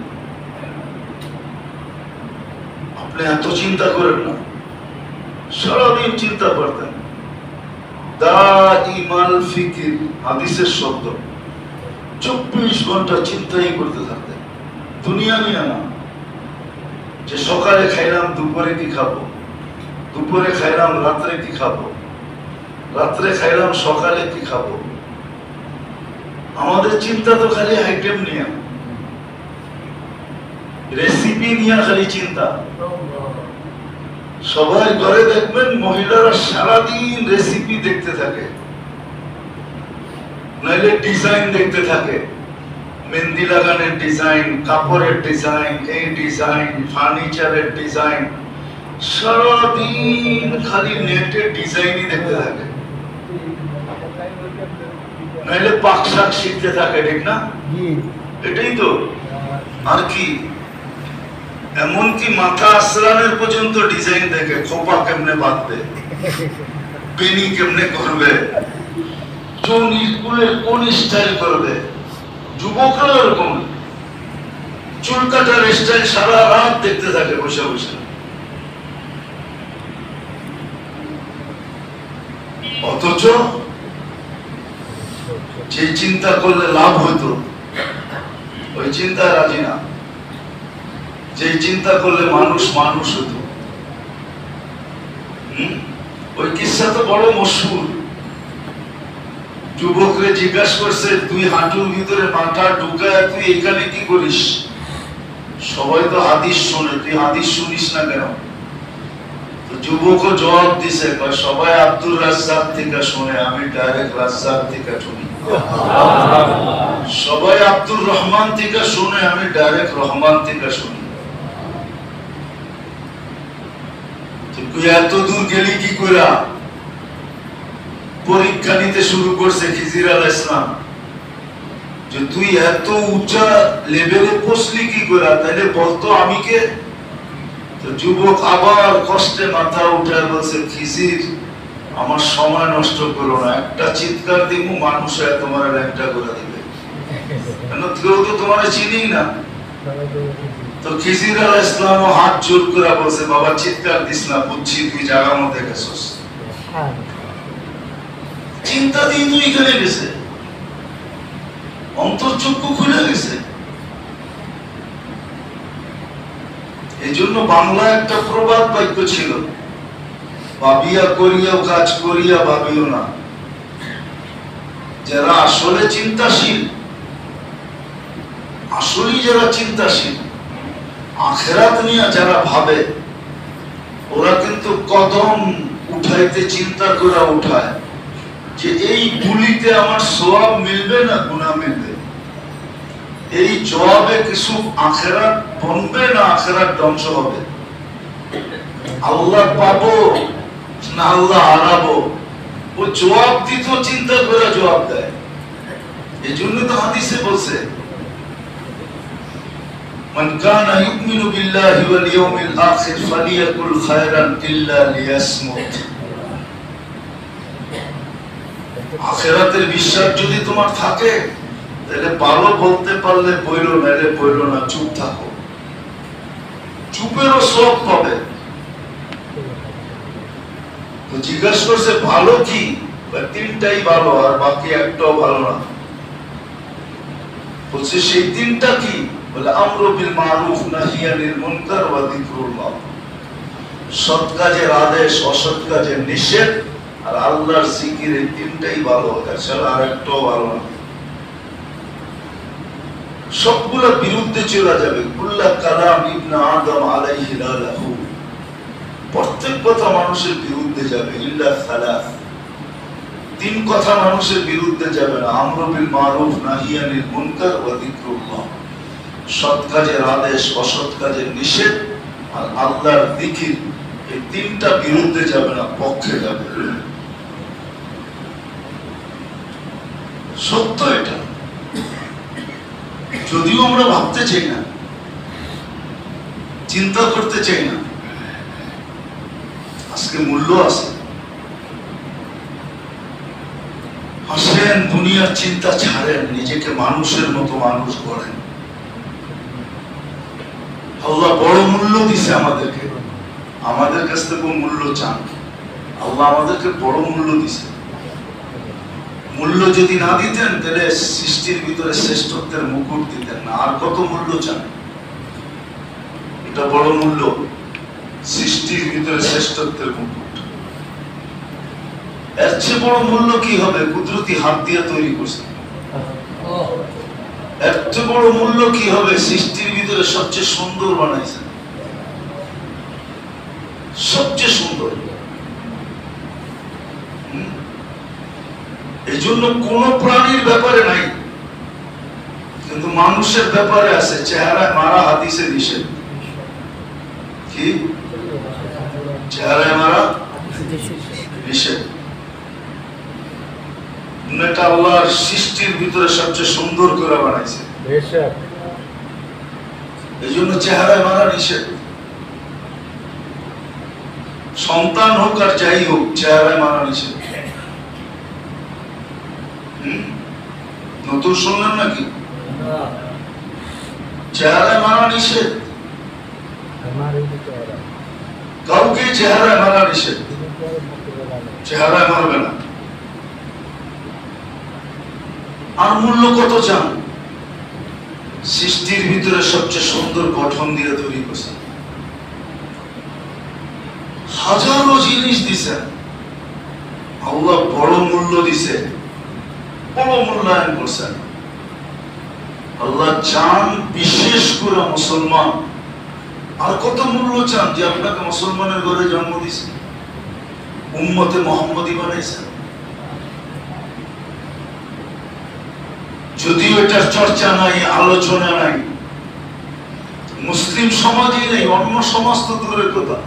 S1: আপনি এত চিন্তা করেন না। সারাদিন চিন্তা করতেন, দাইমাল ফিকির হাদিসের শব্দ, 24 ঘন্টা চিন্তাই করতে থাকতেন, দুনিয়া নিয়ে না। যে সকালে খাইলাম দুপুরে কি খাবো, দুপুরে খাইলাম রাত্রে কি খাবো, রাত্রে খাইলাম সকালে কি খাবো। আমাদের চিন্তা তো খালি আইটেম নিয়ে, রেসিপি নিয়ে খালি চিন্তা। সবাই ঘরে দেখবেন মহিলারা সারাদিন রেসিপি দেখতে থাকে, নাইলে ডিজাইন দেখতে থাকে, মেহেন্দি লাগানোর ডিজাইন, কাপড়ের ডিজাইন, এই ডিজাইন, ফার্নিচারের ডিজাইন, সারাদিন খালি নেটের ডিজাইনই দেখতে থাকে, নাইলে পাক শাক শিখতে থাকে, ঠিক না? এটাই তো। আর কি, এমনকি মাথা আসরানের পর্যন্ত ডিজাইন দেখে, খোপা কেমনে বাঁধবে, বেনি কেমনে করবে, কোন স্টাইল করবে। যুবকরা এরকম চুল কাটার স্টাইল সারা রাত দেখতে থাকে বসে বসে। অথচ যে চিন্তা করলে লাভ হইতো ওই চিন্তায় রাজি না, যে চিন্তা করলে মানুষ মানুষ হতো। ওই কিসসা তো বড় মশহুর। যুবকরে জিজ্ঞাসা করছে, তুই হাঁটুর ভিতরে মাথা ঢুকায় তুই এখানে কি করিস? সবাই তো হাদিস শোনে, তুই হাদিস শুনিস না কেন? তো যুবকও জবাব দিছে, সবাই আব্দুর রাজ্জাক থেকে শুনে, আমি ডাইরেক্ট রাজ্জাক থেকে শুনি। সবাই আব্দুর রহমান থেকে শুনে, আমি ডাইরেক্ট রহমান থেকে শুনি। তুই এত দূর গেলি কি কইরা? পরীক্ষা নিতে শুরু করছে খিজির আলাইহিস সালাম, যে তুই এত উঁচা লেভেলে পৌঁছলি কি কইরা, তাইলে বলতো আমি কে? তো যুবক আবার কষ্টে মাথা উঠায় বলছে, খিজির আমার সময় নষ্ট করো না, একটা চিৎকার দিব মানুষ তোমার ল্যাংটা করে দিবে, কেন কেউ তো তোমার চিনি না। তো খিজির আলাইহিস সালাম হাত জোর করে বলছে, বাবা চিৎকার দিস না, বুঝছি তুই জায়গা মধ্যে গেছস। চিন্তা দিয়ে তুই এখানে গেছে, অন্তর্চক্ষু খুলে গেছে। এই জন্য বাংলা একটা প্রবাদ বাক্য ছিল, ভাবিয়া করিয়াও কাজ করিয়া ভাবিও না। যারা আসলে চিন্তাশীল, আসলেই যারা চিন্তাশীল, আখিরাত নিয়ে যারা ভাবে, ওরা কিন্তু কদম উঠাইতে চিন্তা করে উঠায় যে এই গুলিতে আমার সওয়াব মিলবে না গুনাহ মিলবে, এই জবাবে কিছু আখিরাত বনবে না আখিরাত ধ্বংস হবে, আল্লাহ পাবো না আল্লাহ হারাবো। ও জবাব দিত চিন্তা করে জবাব দেয়। এই জন্য তো হাদিসে বলছে, মান কানা ইউমিনু বিল্লাহি ওয়াল ইয়াউমিল আখির ফালিয়াকুল খায়রান ইল্লা লিয়াসমুত। আখিরাতের বিশ্বাস যদি তোমার থাকে, তাহলে ভালো বলতে পারলে বইলো না, এলে বইলো না, চুপ থাকো, চুপেরও সব পাবে। তো জিজ্ঞাসা করছে ভালো কি, তিনটাই ভালো আর বাকি একটাও ভালো না। বলছে সেই তিনটা কি, বলে আমরু বিল মারুফ নাহি আনিল মুনকার ওয়া যিকরুল্লাহ, সৎ কাজের আদেশ অসৎ কাজের নিষেধ আর আল্লাহর জিকির, এই তিনটাই ভালো, এছাড়া আর একটাও ভালো না। সবগুলো বিরুদ্ধে চলে যাবে। কুল্লা কালাম ইবনে আদম আলাইহি লাহু, প্রত্যেক কথা মানুষের বিরুদ্ধে যাবে। ইল্লা সালাস, তিন কথা মানুষের বিরুদ্ধে যাবে না। আমরু বিল মারুফ নাহি আনিল মুনকার ওয়া যিকরুল্লাহ, সৎ কাজের আদেশ অসৎ কাজের নিষেধ আর আল্লাহর জিকির, এই তিনটা বিরুদ্ধে যাবে না, পক্ষে যাবে। সত্য এটা, যদিও আমরা ভাবতে চাই না, চিন্তা করতে চাই না। আজকে মূল্য আছে। আসেন দুনিয়ার চিন্তা ছাড়েন, নিজেকে মানুষের মতো মানুষ গড়েন। আল্লাহ বড় মূল্য দিছে আমাদেরকে, আমাদের কাছ থেকে মূল্য চান। আল্লাহ আমাদেরকে বড় মূল্য দিছে। মূল্য যদি না দিতেন তাহলে সৃষ্টির ভিতরে শ্রেষ্ঠত্বের মুকুট দিতেন না। আর কত মূল্য চান? এটা বড় মূল্য, সৃষ্টির ভিতরে শ্রেষ্ঠত্বের মুকুট। এর চেয়ে বড় মূল্য কি হবে? কুদরতি হাত দিয়ে তৈরি করছে। এর চেয়ে বড় মূল্য কি হবে? সৃষ্টির ভিতরে সবচেয়ে সুন্দর বানাইছে, সবচেয়ে সুন্দর। এই জন্য কোন প্রাণীর ব্যাপারে নাই, কিন্তু মানুষের ব্যাপারে আছে। চেহারায় মারা হাদিসে নিষেধ। কি? চেহারায় মারা নিষেধ। এটা আল্লাহর সৃষ্টির ভিতরে সবচেয়ে সুন্দর করে বানাইছে, এই জন্য চেহারায় মারা নিষেধ। সন্তান হোক আর যাই হোক, চেহারায় মারা নিষেধ। নতুন শুনলেন নাকি? চেহারায় মারা নিষেধ, কাউকে চেহারায় মারা নিষেধ। চেহারায় মারবে না। আর মূল্য কত চান? সৃষ্টির ভিতরে সবচেয়ে সুন্দর গঠন দিয়ে তৈরি করছেন, হাজারো জিনিস দিছেন। আল্লাহ বড় মূল্য দিছে, বড় মূল্যায়ন করছেন। আল্লাহ চান বিশেষ করে মুসলমান। আর কত মূল্য চান যে আপনাকে মুসলমানের ঘরে জন্ম দিছে, উম্মতে মুহাম্মদী বানাইছেন। যদিও এটার চর্চা নাই, আলোচনা নাই, মুসলিম সমাজই নেই, অন্য সমাজ তো দূরের কথা।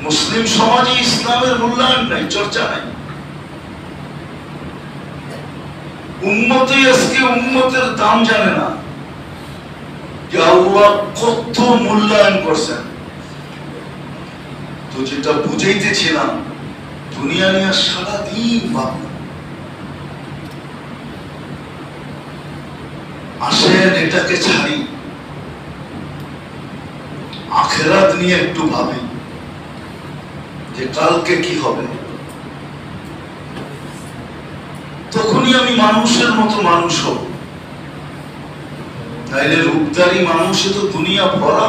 S1: মুসলিম সমাজে ইসলামের মূল্যায়ন নাই, চর্চা নাই। উম্মতই আজকে উম্মতের দাম জানে না, যে আল্লাহ কত মূল্যায়ন করছেন। তো যেটা বুঝাইতেছিলাম, দুনিয়া নিয়ে সারাদিন ভাবনা। আসেন এটাকে ছাড়ি, আখিরাত নিয়ে একটু ভাবি যে কালকে কি হবে। তখনই আমি মানুষের মতো মানুষ হব। তাইলে রূপদারি মানুষে তো দুনিয়া ভরা,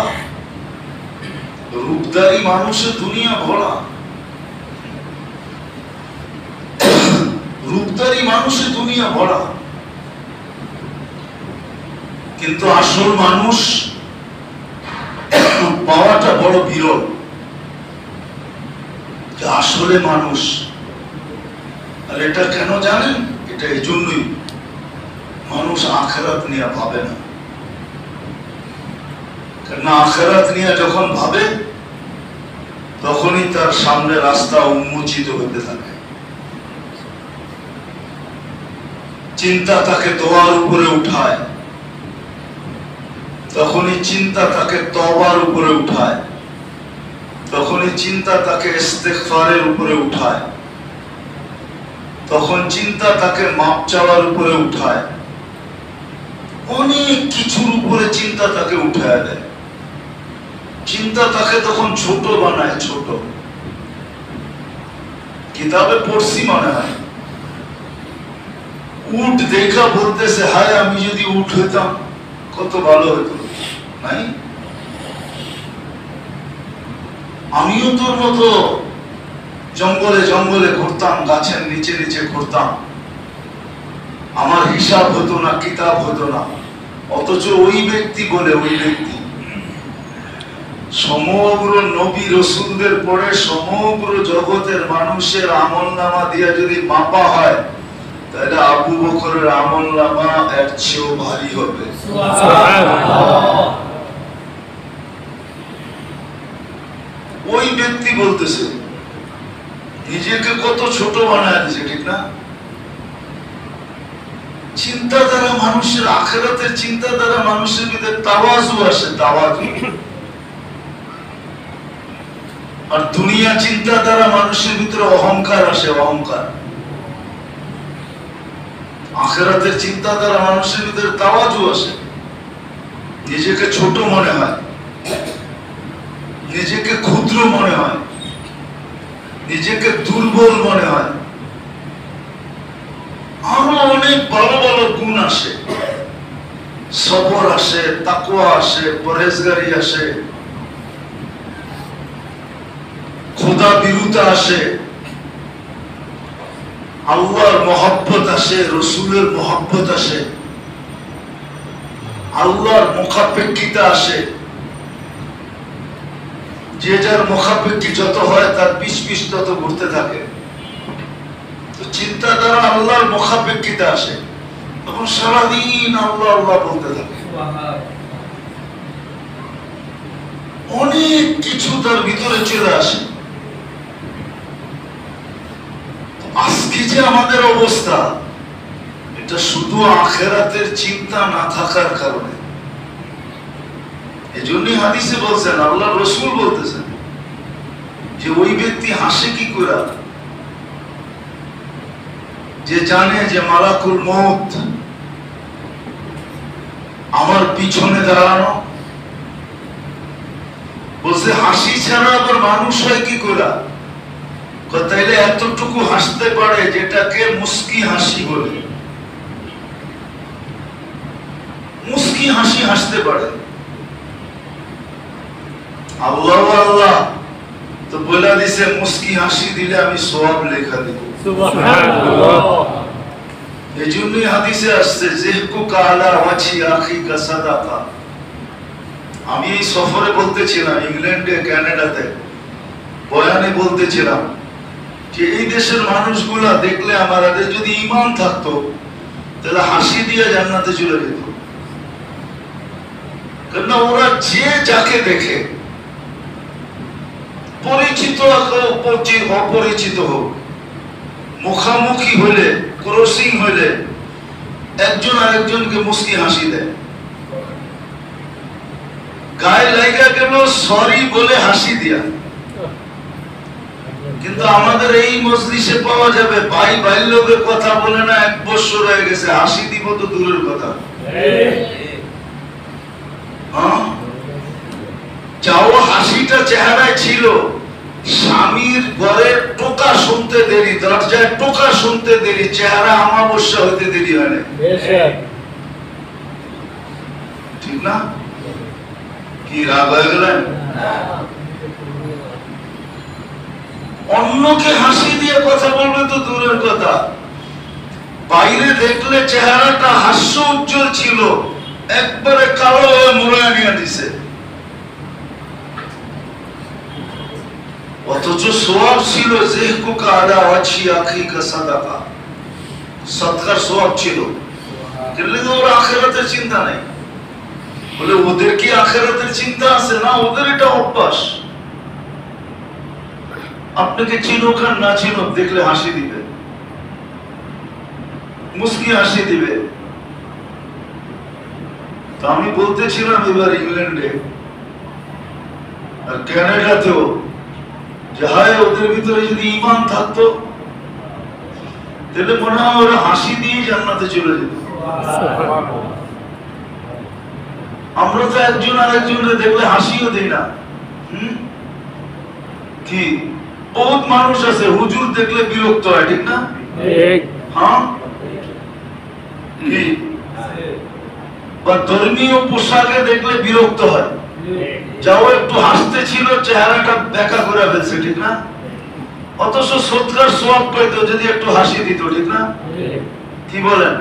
S1: রূপদারি মানুষে দুনিয়া ভরা, রূপদারি মানুষে দুনিয়া ভরা। কিন্তু আসল মানুষ পাওয়াটা বড় বিরল। যে আসলে মানুষ, আর এটা কেন জানেন? এটা এই জন্যই মানুষ আখিরাত নিয়ে ভাবে না। কারণ আখিরাত নিয়ে যখন ভাবে, তখনই তার সামনে রাস্তা উন্মোচিত হতে থাকে। চিন্তা তাকে দোয়ার উপরে উঠায়, তখনই চিন্তা তাকে তওবার উপরে উঠায়, তখনই চিন্তা তাকে ইস্তিগফারের উপরে উঠায়, তখন চিন্তা তাকে মাপ চাওয়ার উপরে উঠায়, অনেক কিছুর উপরে চিন্তা তাকে উঠায় দেয়। চিন্তা তাকে তখন ছোট বানায়, ছোট। কিতাবে পড়ছি মনে হয়, উট দেখা বলতেছে, হায় আমি যদি উট হইতাম কত ভালো হইতো, নাই? আমিও তোর মতো জঙ্গলে জঙ্গলে ঘুরতাম, গাছের নিচে নিচে ঘুরতাম, আমার হিসাব হতো না, কিতাব হতো না। অথচ ওই ব্যক্তি বলে, ওই ব্যক্তি সমগ্র নবী রসুলদের পরে সমগ্র জগতের মানুষের আমলনামা দিয়ে যদি মাপা হয়, তাহলে আবু বকরের আমলনামা এর চেয়েও ভারী হবে। ওই ব্যক্তি বলতেছে, নিজেকে কত ছোট বানায় দিছে, ঠিক না? চিন্তাধারা মানুষের, আখিরাতের চিন্তাধারা মানুষের ভিতরে তাওয়াজু আসে, তাওয়াজু। আর দুনিয়া চিন্তাধারা মানুষের ভিতরে অহংকার আসে, অহংকার। আখিরাতের চিন্তাধারা মানুষের ভিতরে তাওয়াজু আসে, নিজেকে ছোট মনে হয়, নিজেকে ক্ষুদ্র মনে হয়, নিজেকে দুর্বল মনে হয়। আরো অনেক ভালো ভালো গুণ আসে, সবর আসে, তাকওয়া আসে, পরহেজগারি আসে, খোদা বিরুতা আসে, আল্লাহর মহব্বত আসে, রসুলের মহব্বত আসে, আল্লাহর মুখাপেক্ষিতা আসে। যে যার মুখাপেক্ষী যত হয় তার পিছ পিছ তত ঘুরতে থাকে। তো চিন্তাধারা আল্লাহর মুখাপেক্ষিতা আসে, তখন সারাদিন আল্লাহ আল্লাহ বলতে থাকে, অনেক কিছু তার ভিতরে চলে আসে। আজকে যে আমাদের অবস্থা, এটা শুধু আখিরাতের চিন্তা না থাকার কারণে। এজন্যই হাদিসে বলছেন, আল্লাহ রসুল বলতেছেন যে ওই ব্যক্তি হাসে কি করে, যে জানে যে মালাকুল মউত আমার পিছনে দাঁড়ানো। বলছে হাসি ছাড়া আবার মানুষ হয় কি করে? তাইলে এতটুকু হাসতে পারে যেটাকে মুস্কি হাসি বলে, মুস্কি হাসি হাসতে পারে। আল্লাহ আল্লাহ তো বলে দিছে, মুস্কি হাসি দিলে আমি সওয়াব লেখা দেব। এই জন্যই হাদিসে আসছে, যেহকু কালা ওয়াজি আখিকা সাদাকা। আমি এই সফরে বলতেছিলাম, ইংল্যান্ডে, কানাডাতে বয়ানে বলতেছিলাম যে এই দেশের মানুষগুলা দেখলে আমাদের যদি ঈমান থাকতো, তাহলে হাসি দিয়ে জান্নাতে চলে যেত। কেননা ওরা যে যাকে দেখে, পরিচিত অপরিচিত হোক, মুখামুখি হইলে, ক্রসিং হইলে একজন আরেকজনকে মুস্কি হাসি দেয়। গায়ে লাগা গেল সরি বলে হাসি দিয়া। কিন্তু আমাদের এই মজলিসে পাওয়া যাবে, ভাই ভাই লোকের কথা বলে না, 1 বছর হয়ে গেছে, হাসি দিব তো দূরের কথা। যাও হাসিটা চেহারায় ছিল, স্বামীর ঘরে টোকা শুনতে দেরি, দরজায় টোকা শুনতে দেরি, চেহারা আমাবস্যা হইতে দেরি হয় না, ঠিক না? কি রাগ হয়ে গেলেন? অন্যকে হাসি দিয়ে কথা বলবে তো দূরের কথা, বাইরে দেখলে চেহারাটা হাস্য উজ্জ্বল ছিল, একবারে কালো হয়ে মোড়ায় নিয়ে দিছে। অথচ সওয়াব ছিল, যেহকু কালা ওয়াজি আখিকা সাদাকা, সদকার সওয়াব ছিল। কিন্তু ওর আখিরাতের চিন্তা নাই। বলে ওদের কি আখিরাতের চিন্তা আছে? না, ওদের এটা অভ্যাস। আপনাকে চিনুক আর না চিনুক, দেখলে হাসি দিবে, মুস্কি হাসি দিবে। তো আমি বলতেছিলাম এবার ইংল্যান্ডে আর কানাডাতেও, যে হায় ওদের ভিতরে যদি ঈমান থাকতো, তাহলে মনে হয় ওরা হাসি দিয়ে জান্নাতে চলে যেত। আমরা তো একজন আরেকজনের দেখলে হাসিও দিই না। কি বহুত মানুষ আছে হুজুর দেখলে বিরক্ত হয়, ঠিক না? হ্যাঁ, বা ধর্মীয় পোশাকে দেখলে বিরক্ত হয়, যাও একটু হাসতে ছিল চেহারাটা দেখা করে ফেলছে, ঠিক না? অথচ সৎকার সওয়াব পাইতো যদি একটু হাসি দিত, ঠিক না? কি বলেন?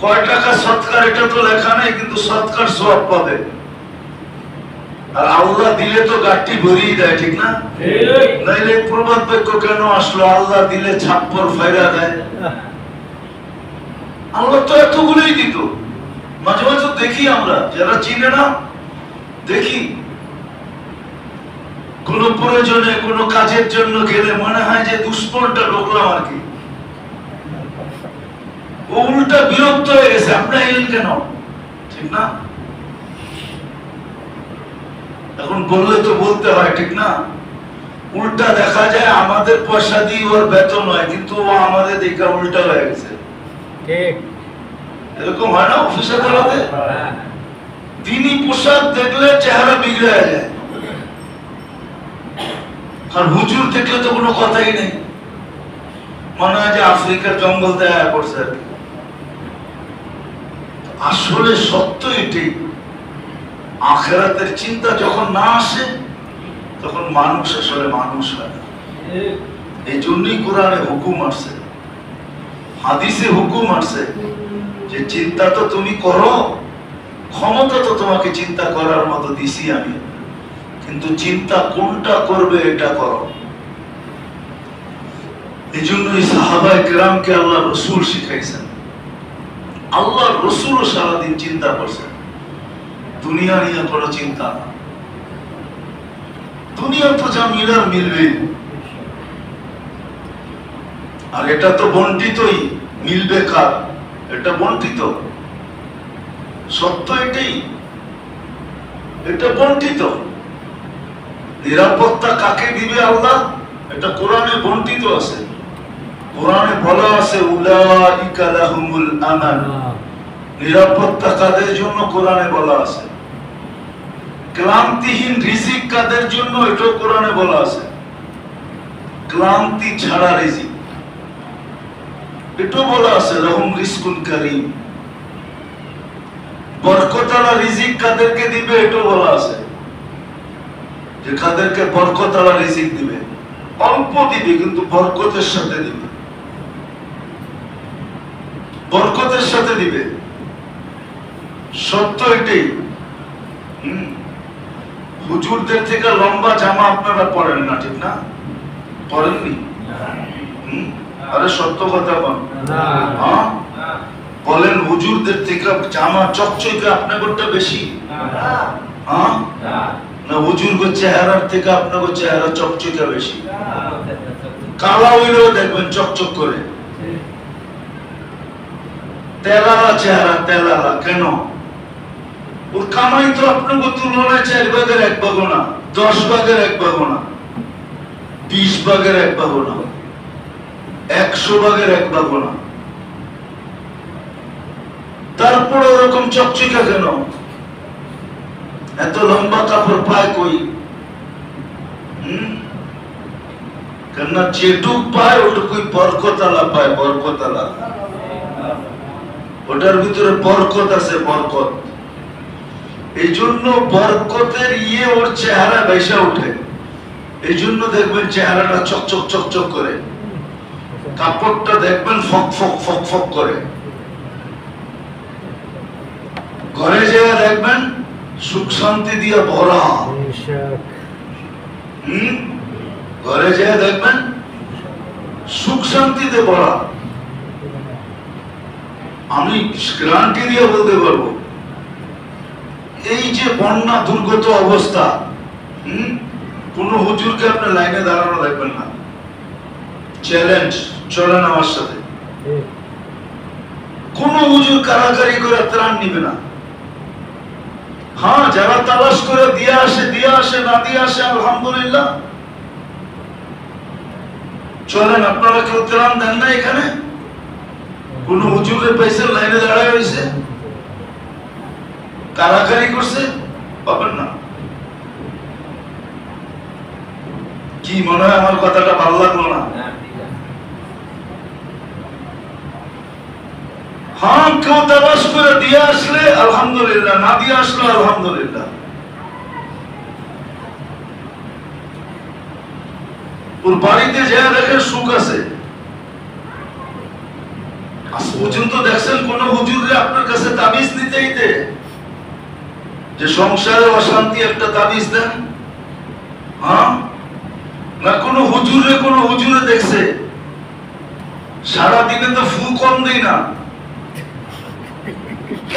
S1: কয় টাকা সৎকার এটা তো লেখা নেই, কিন্তু সৎকার সওয়াব পাবে। আর আল্লাহ দিলে তো গাঠটি ভরিয়ে দেয়, ঠিক না? নাইলে প্রবাদ বাক্য কেন আসলো? আল্লাহ দিলে ছাপ্পর ফাইরা দেয়। আল্লাহ তো এতগুলোই দিত। মাঝে মাঝে দেখি আমরা যারা চিনে না, দেখি কোন প্রয়োজনে কোন কাজের জন্য গেলে মনে হয় যে দুষ্পনটা ঢুকলাম আর কি, ও উল্টা বিরক্ত হয়ে গেছে, আপনি এলেন কেন, ঠিক না? এখন বললে তো বলতে হয়, ঠিক না? উল্টা দেখা যায় আমাদের পয়সা দিয়ে ওর বেতন হয়, কিন্তু ও আমাদের দেখা উল্টা হয়ে গেছে। এরকম হয় না অফিস আদালতে? দিনই পোশাক দেখলে চেহারা বিগড়ে যায়, আর হুজুর দেখলে তো কোনো কথাই নেই, মনে হয় যে আফ্রিকার জঙ্গল দেখা পড়ছে। আসলে সত্য এটাই, আখিরাতের চিন্তা যখন না আসে তখন মানুষ আসলে মানুষ হয় না। এই জন্যই কোরআনে হুকুম আসছে, হাদিসে হুকুম আসছে যে চিন্তা তো তুমি করো, ক্ষমতা তো তোমাকে চিন্তা করার মতো দিছি আমি, কিন্তু চিন্তা কোনটা করবে এটা করো। এই জন্যই সাহাবায়ে কেরামকে আল্লাহ রসুল শিখাইছেন। আল্লাহ রসুলও সারাদিন চিন্তা করছেন, দুনিয়া নিয়ে কোনো চিন্তা না। দুনিয়া তো যা মিলার মিলবে, আর এটা তো বন্টিতই, মিলবে কার? এটা বন্টিত, সত্য এটাই, এটা বন্টিত। নিরাপত্তা কাকে দিবে আল্লাহ? এটা কোরআনে বন্টিত আছে। কোরআনে বলা আছে উলাইকা লাহুমুল আমান, নিরাপত্তা কাদের জন্য কোরআনে বলা আছে। ক্লান্তিহীন রিজিক কাদের জন্য, এটাও কোরআনে বলা আছে। ক্লান্তি ছাড়া রিজিক, এটাও বলা আছে লাহুম রিজকুন কারীম। বরকতওয়ালা রিজিক কাদেরকে দিবে, এটাও বলা আছে যে কাদেরকে বরকতওয়ালা রিজিক দিবে। অল্প দিবে কিন্তু বরকতের সাথে দিবে, বরকতের সাথে দিবে। সত্য এটাই। হুজুরদের থেকে লম্বা জামা আপনারা পরেন না, ঠিক না? পরেননি? আরে সত্য কথা বল, বলেন হুজুরদের থেকে জামা চকচকে আপনাদেরটা বেশি? না হুজুরগো চেহারার থেকে আপনাদের চেহারা চকচকে বেশি? কালা হইলেও দেখবেন চকচক করে, তেলালা চেহারা, তেলালা কেন? ওর কামাই তো আপনাকে তুলনায় 4 ভাগের 1 ভাগও না, 10 ভাগের 1 ভাগও না, 20 ভাগের 1 ভাগও না, 100 ভাগের 1 ভাগও না। তারপর ওরকম চকচকা কেন? এত লম্বা কাপড় পায় কই? কেননা যেটুক পায় ওটুকুই বরকতওয়ালা পায়, বরকতওয়ালা। ওটার ভিতরে বরকত আছে, বরকত। এই জন্য বরকতের ওর চেহারা বেশা উঠে। এই জন্য দেখবেন চেহারাটা চকচক চকচক করে, কাপড়টা দেখবেন ফক ফক ফক ফক করে। ঘরে যেয়ে দেখবেন সুখ শান্তি দিয়ে ভরা। ঘরে যেয়ে দেখবেন সুখ শান্তিতে ভরা। আমি গ্যারান্টি দিয়ে বলতে পারবো, এই যে বন্যা দুর্গত অবস্থা, কোন হুজুরকে আপনি লাইনে দাঁড়ানো দেখবেন না। চ্যালেঞ্জ, চলেন আমার সাথে। কোন হুজুর কারাকারি করে ত্রাণ নিবে না। হ্যাঁ, যারা তালাশ করে দিয়ে আসে, না দিয়ে আসে আলহামদুলিল্লাহ। চলেন, আপনারা কেউ ত্রাণ দেন না এখানে? কোন হুজুরে পাইছে লাইনে দাঁড়ায় হয়েছে, কারাকারি করছে? পাবেন না। কি মনে হয় আমার কথাটা ভালো লাগলো না? হ্যাঁ, কেউ তালাশ করে দিয়ে আসলে আলহামদুলিল্লাহ, না দিয়ে আসলে আলহামদুলিল্লাহ। ওর বাড়িতে যা দেখে সুখ আছে। আজ পর্যন্ত দেখছেন কোন হুজুরে আপনার কাছে তাবিজ নিতে যে সংসারে অশান্তি একটা তাবিজ দেন? হ্যাঁ, না কোনো হুজুরে দেখছে সারাদিনে তো ফু কম দেই না,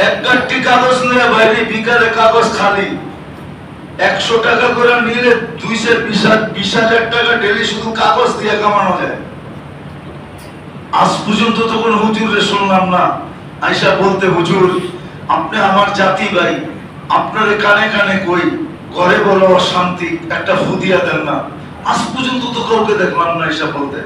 S1: এক গাঁটটি কাগজ নিয়ে বাইরে, বিকালে কাগজ খালি, 100 টাকা করে নিলে 220,000 টাকা ডেলি শুধু কাগজ দিয়ে কামানো যায়। আজ পর্যন্ত তো কোন হুজুরে শুনলাম না আইসা বলতে, হুজুর আপনি আমার জাতি ভাই, আপনারে কানে কানে কই, ঘরে বলো অশান্তি, একটা ফু দিয়া দেন না। আজ পর্যন্ত তো কাউকে দেখলাম না আইসা বলতে।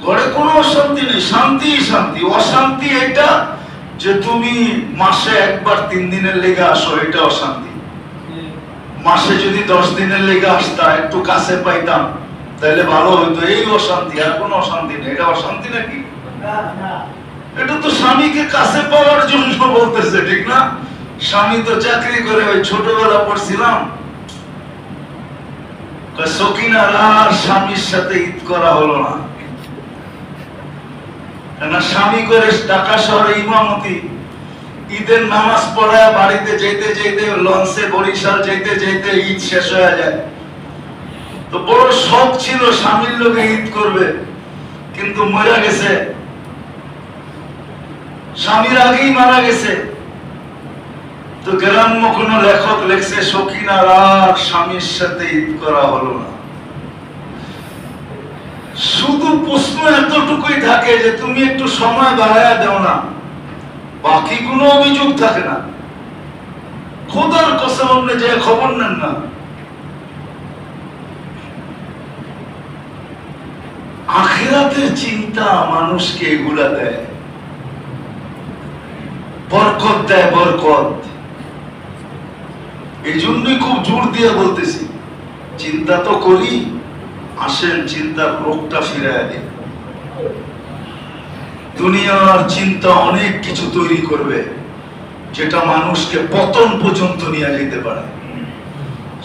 S1: ঘরে কোনো অশান্তি নেই, শান্তি শান্তি। অশান্তি এটা যে তুমি মাসে একবার 3 দিনের লেগে আসো, এটা অশান্তি। মাসে যদি 10 দিনের লেগে আসতা, একটু কাছে পাইতাম, তাহলে ভালো হইতো। এই অশান্তি, আর কোনো অশান্তি নেই। এটা অশান্তি নাকি? এটা তো স্বামীকে কাছে পাওয়ার জন্য বলতেছে, ঠিক না? স্বামী তো চাকরি করে, ওই ছোটবেলা পড়ছিলাম, সকিনার আর স্বামীর সাথে ঈদ করা হলো না। স্বামী করে ঢাকা শহরে ইমামতি, ঈদের নামাজ পড়ায় বাড়িতে যেতে যেতে, লঞ্চে বরিশাল যেতে যেতে ঈদ শেষ হয়ে যায়। তো বড় শখ ছিল স্বামীর লোকে ঈদ করবে, কিন্তু মরে গেছে, স্বামীর আগেই মারা গেছে। তো গ্রাম্য কোন লেখক লেখছে, সকিনার আর স্বামীর সাথে ঈদ করা হলো না। শুধু প্রশ্ন এতটুকুই থাকে যে তুমি একটু সময় বাড়ায়া দাও না, বাকি কোনো অভিযোগ থাকে না। খোদার কসম, আপনি যে খবর নেন না। আখিরাতের চিন্তা মানুষকে এগুলা দেয়, বরকত দেয়, বরকত। এই জন্যই খুব জোর দিয়ে বলতেছি, চিন্তা তো করি, আসেন চিন্তার রোগটা ফিরায় দিন। দুনিয়ার চিন্তা অনেক কিছু তৈরি করবে, যেটা মানুষকে পতন পর্যন্ত নিয়ে যেতে পারে,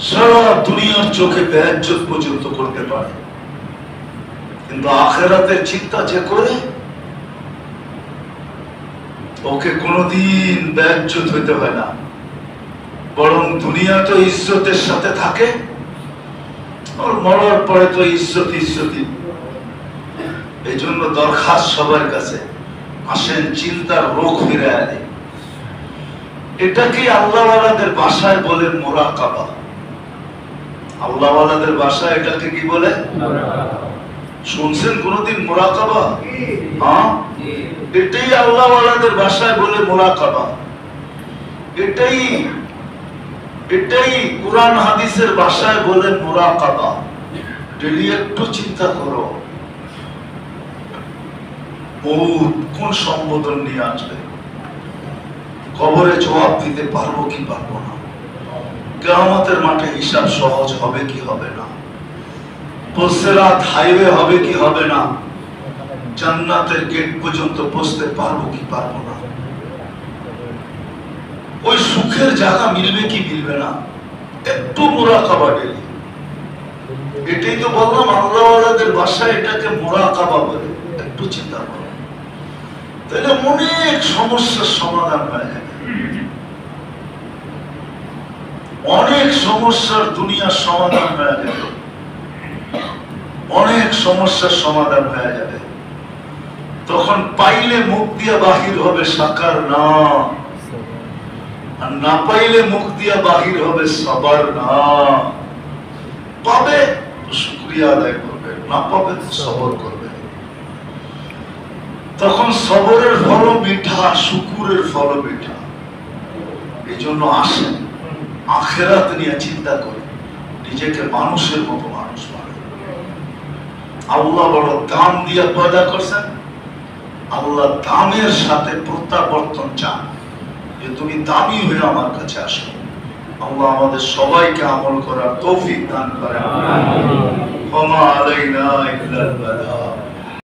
S1: সারা দুনিয়ার চোখে বেইজ্জত পর্যন্ত করতে পারে। কিন্তু আখিরাতের চিন্তা যে করে, ওকে কোনোদিন বেইজ্জত হইতে হয় না, বরং দুনিয়া তো ইজ্জতের সাথে থাকে, আর মরার পরে তো ইজ্জত ইজ্জতই। এই জন্য দরখাস্ত সবার কাছে, আসেন চিন্তার রোগ ফিরে আনে। এটাকে আল্লাহওয়ালাদের ভাষায় বলে মুরাকাবা। আল্লাহওয়ালাদের ভাষায় এটাকে কি বলে? শুনছেন কোনদিন মুরাকাবা? হ্যাঁ, এটাই আল্লাহওয়ালাদের ভাষায় বলে মুরাকাবা। এটাই কুরআন হাদিসের ভাষায় বলে মুরাকাবা। ডেলি একটু চিন্তা করো, মউত কোন সম্বোধন নিয়ে আসবে, কবরে জবাব দিতে পারবো কি পারবো না, কিয়ামতের মাঠে হিসাব সহজ হবে কি হবে না, পুলসিরাত হাইওয়ে হবে কি হবে না, জান্নাতের গেট পর্যন্ত পৌঁছতে পারবো কি পারবো না, ওই সুখের জায়গা মিলবে কি মিলবে না, একটু মুরাকাবা ডেলি। এটাই তো বললাম আল্লাহওয়ালাদের ভাষায় এটাকে মুরাকাবা বলে। একটু চিন্তা করো, তাহলে অনেক সমস্যার সমাধান হয়ে যাবে, অনেক সমস্যার দুনিয়ার সমাধান হয়ে যাবে, অনেক সমস্যার সমাধান হয়ে যাবে। তখন পাইলে মুখ দিয়া বাহির হবে সাকার না, আর না পাইলে মুখ দিয়া বাহির হবে সবার না। পাবে তো শুকরিয়া আদায় করবে, না পাবে তো সবর করবে। তখন সবরের ফল মিঠা, শুকুরের ফল মিঠা। এই জন্য আসেন আখিরাত নিয়ে চিন্তা করে নিজেকে মানুষের মতো মানুষ বানান। আল্লাহ বড় দাম দিয়ে পয়দা করছেন। আল্লাহ দামের সাথে প্রত্যাবর্তন চান যে তুমি দামি হয়ে আমার কাছে আসো। আল্লাহ আমাদের সবাইকে আমল করার তৌফিক দান করেন। ওয়া মা আলাইনা ইল্লাল বালাগ।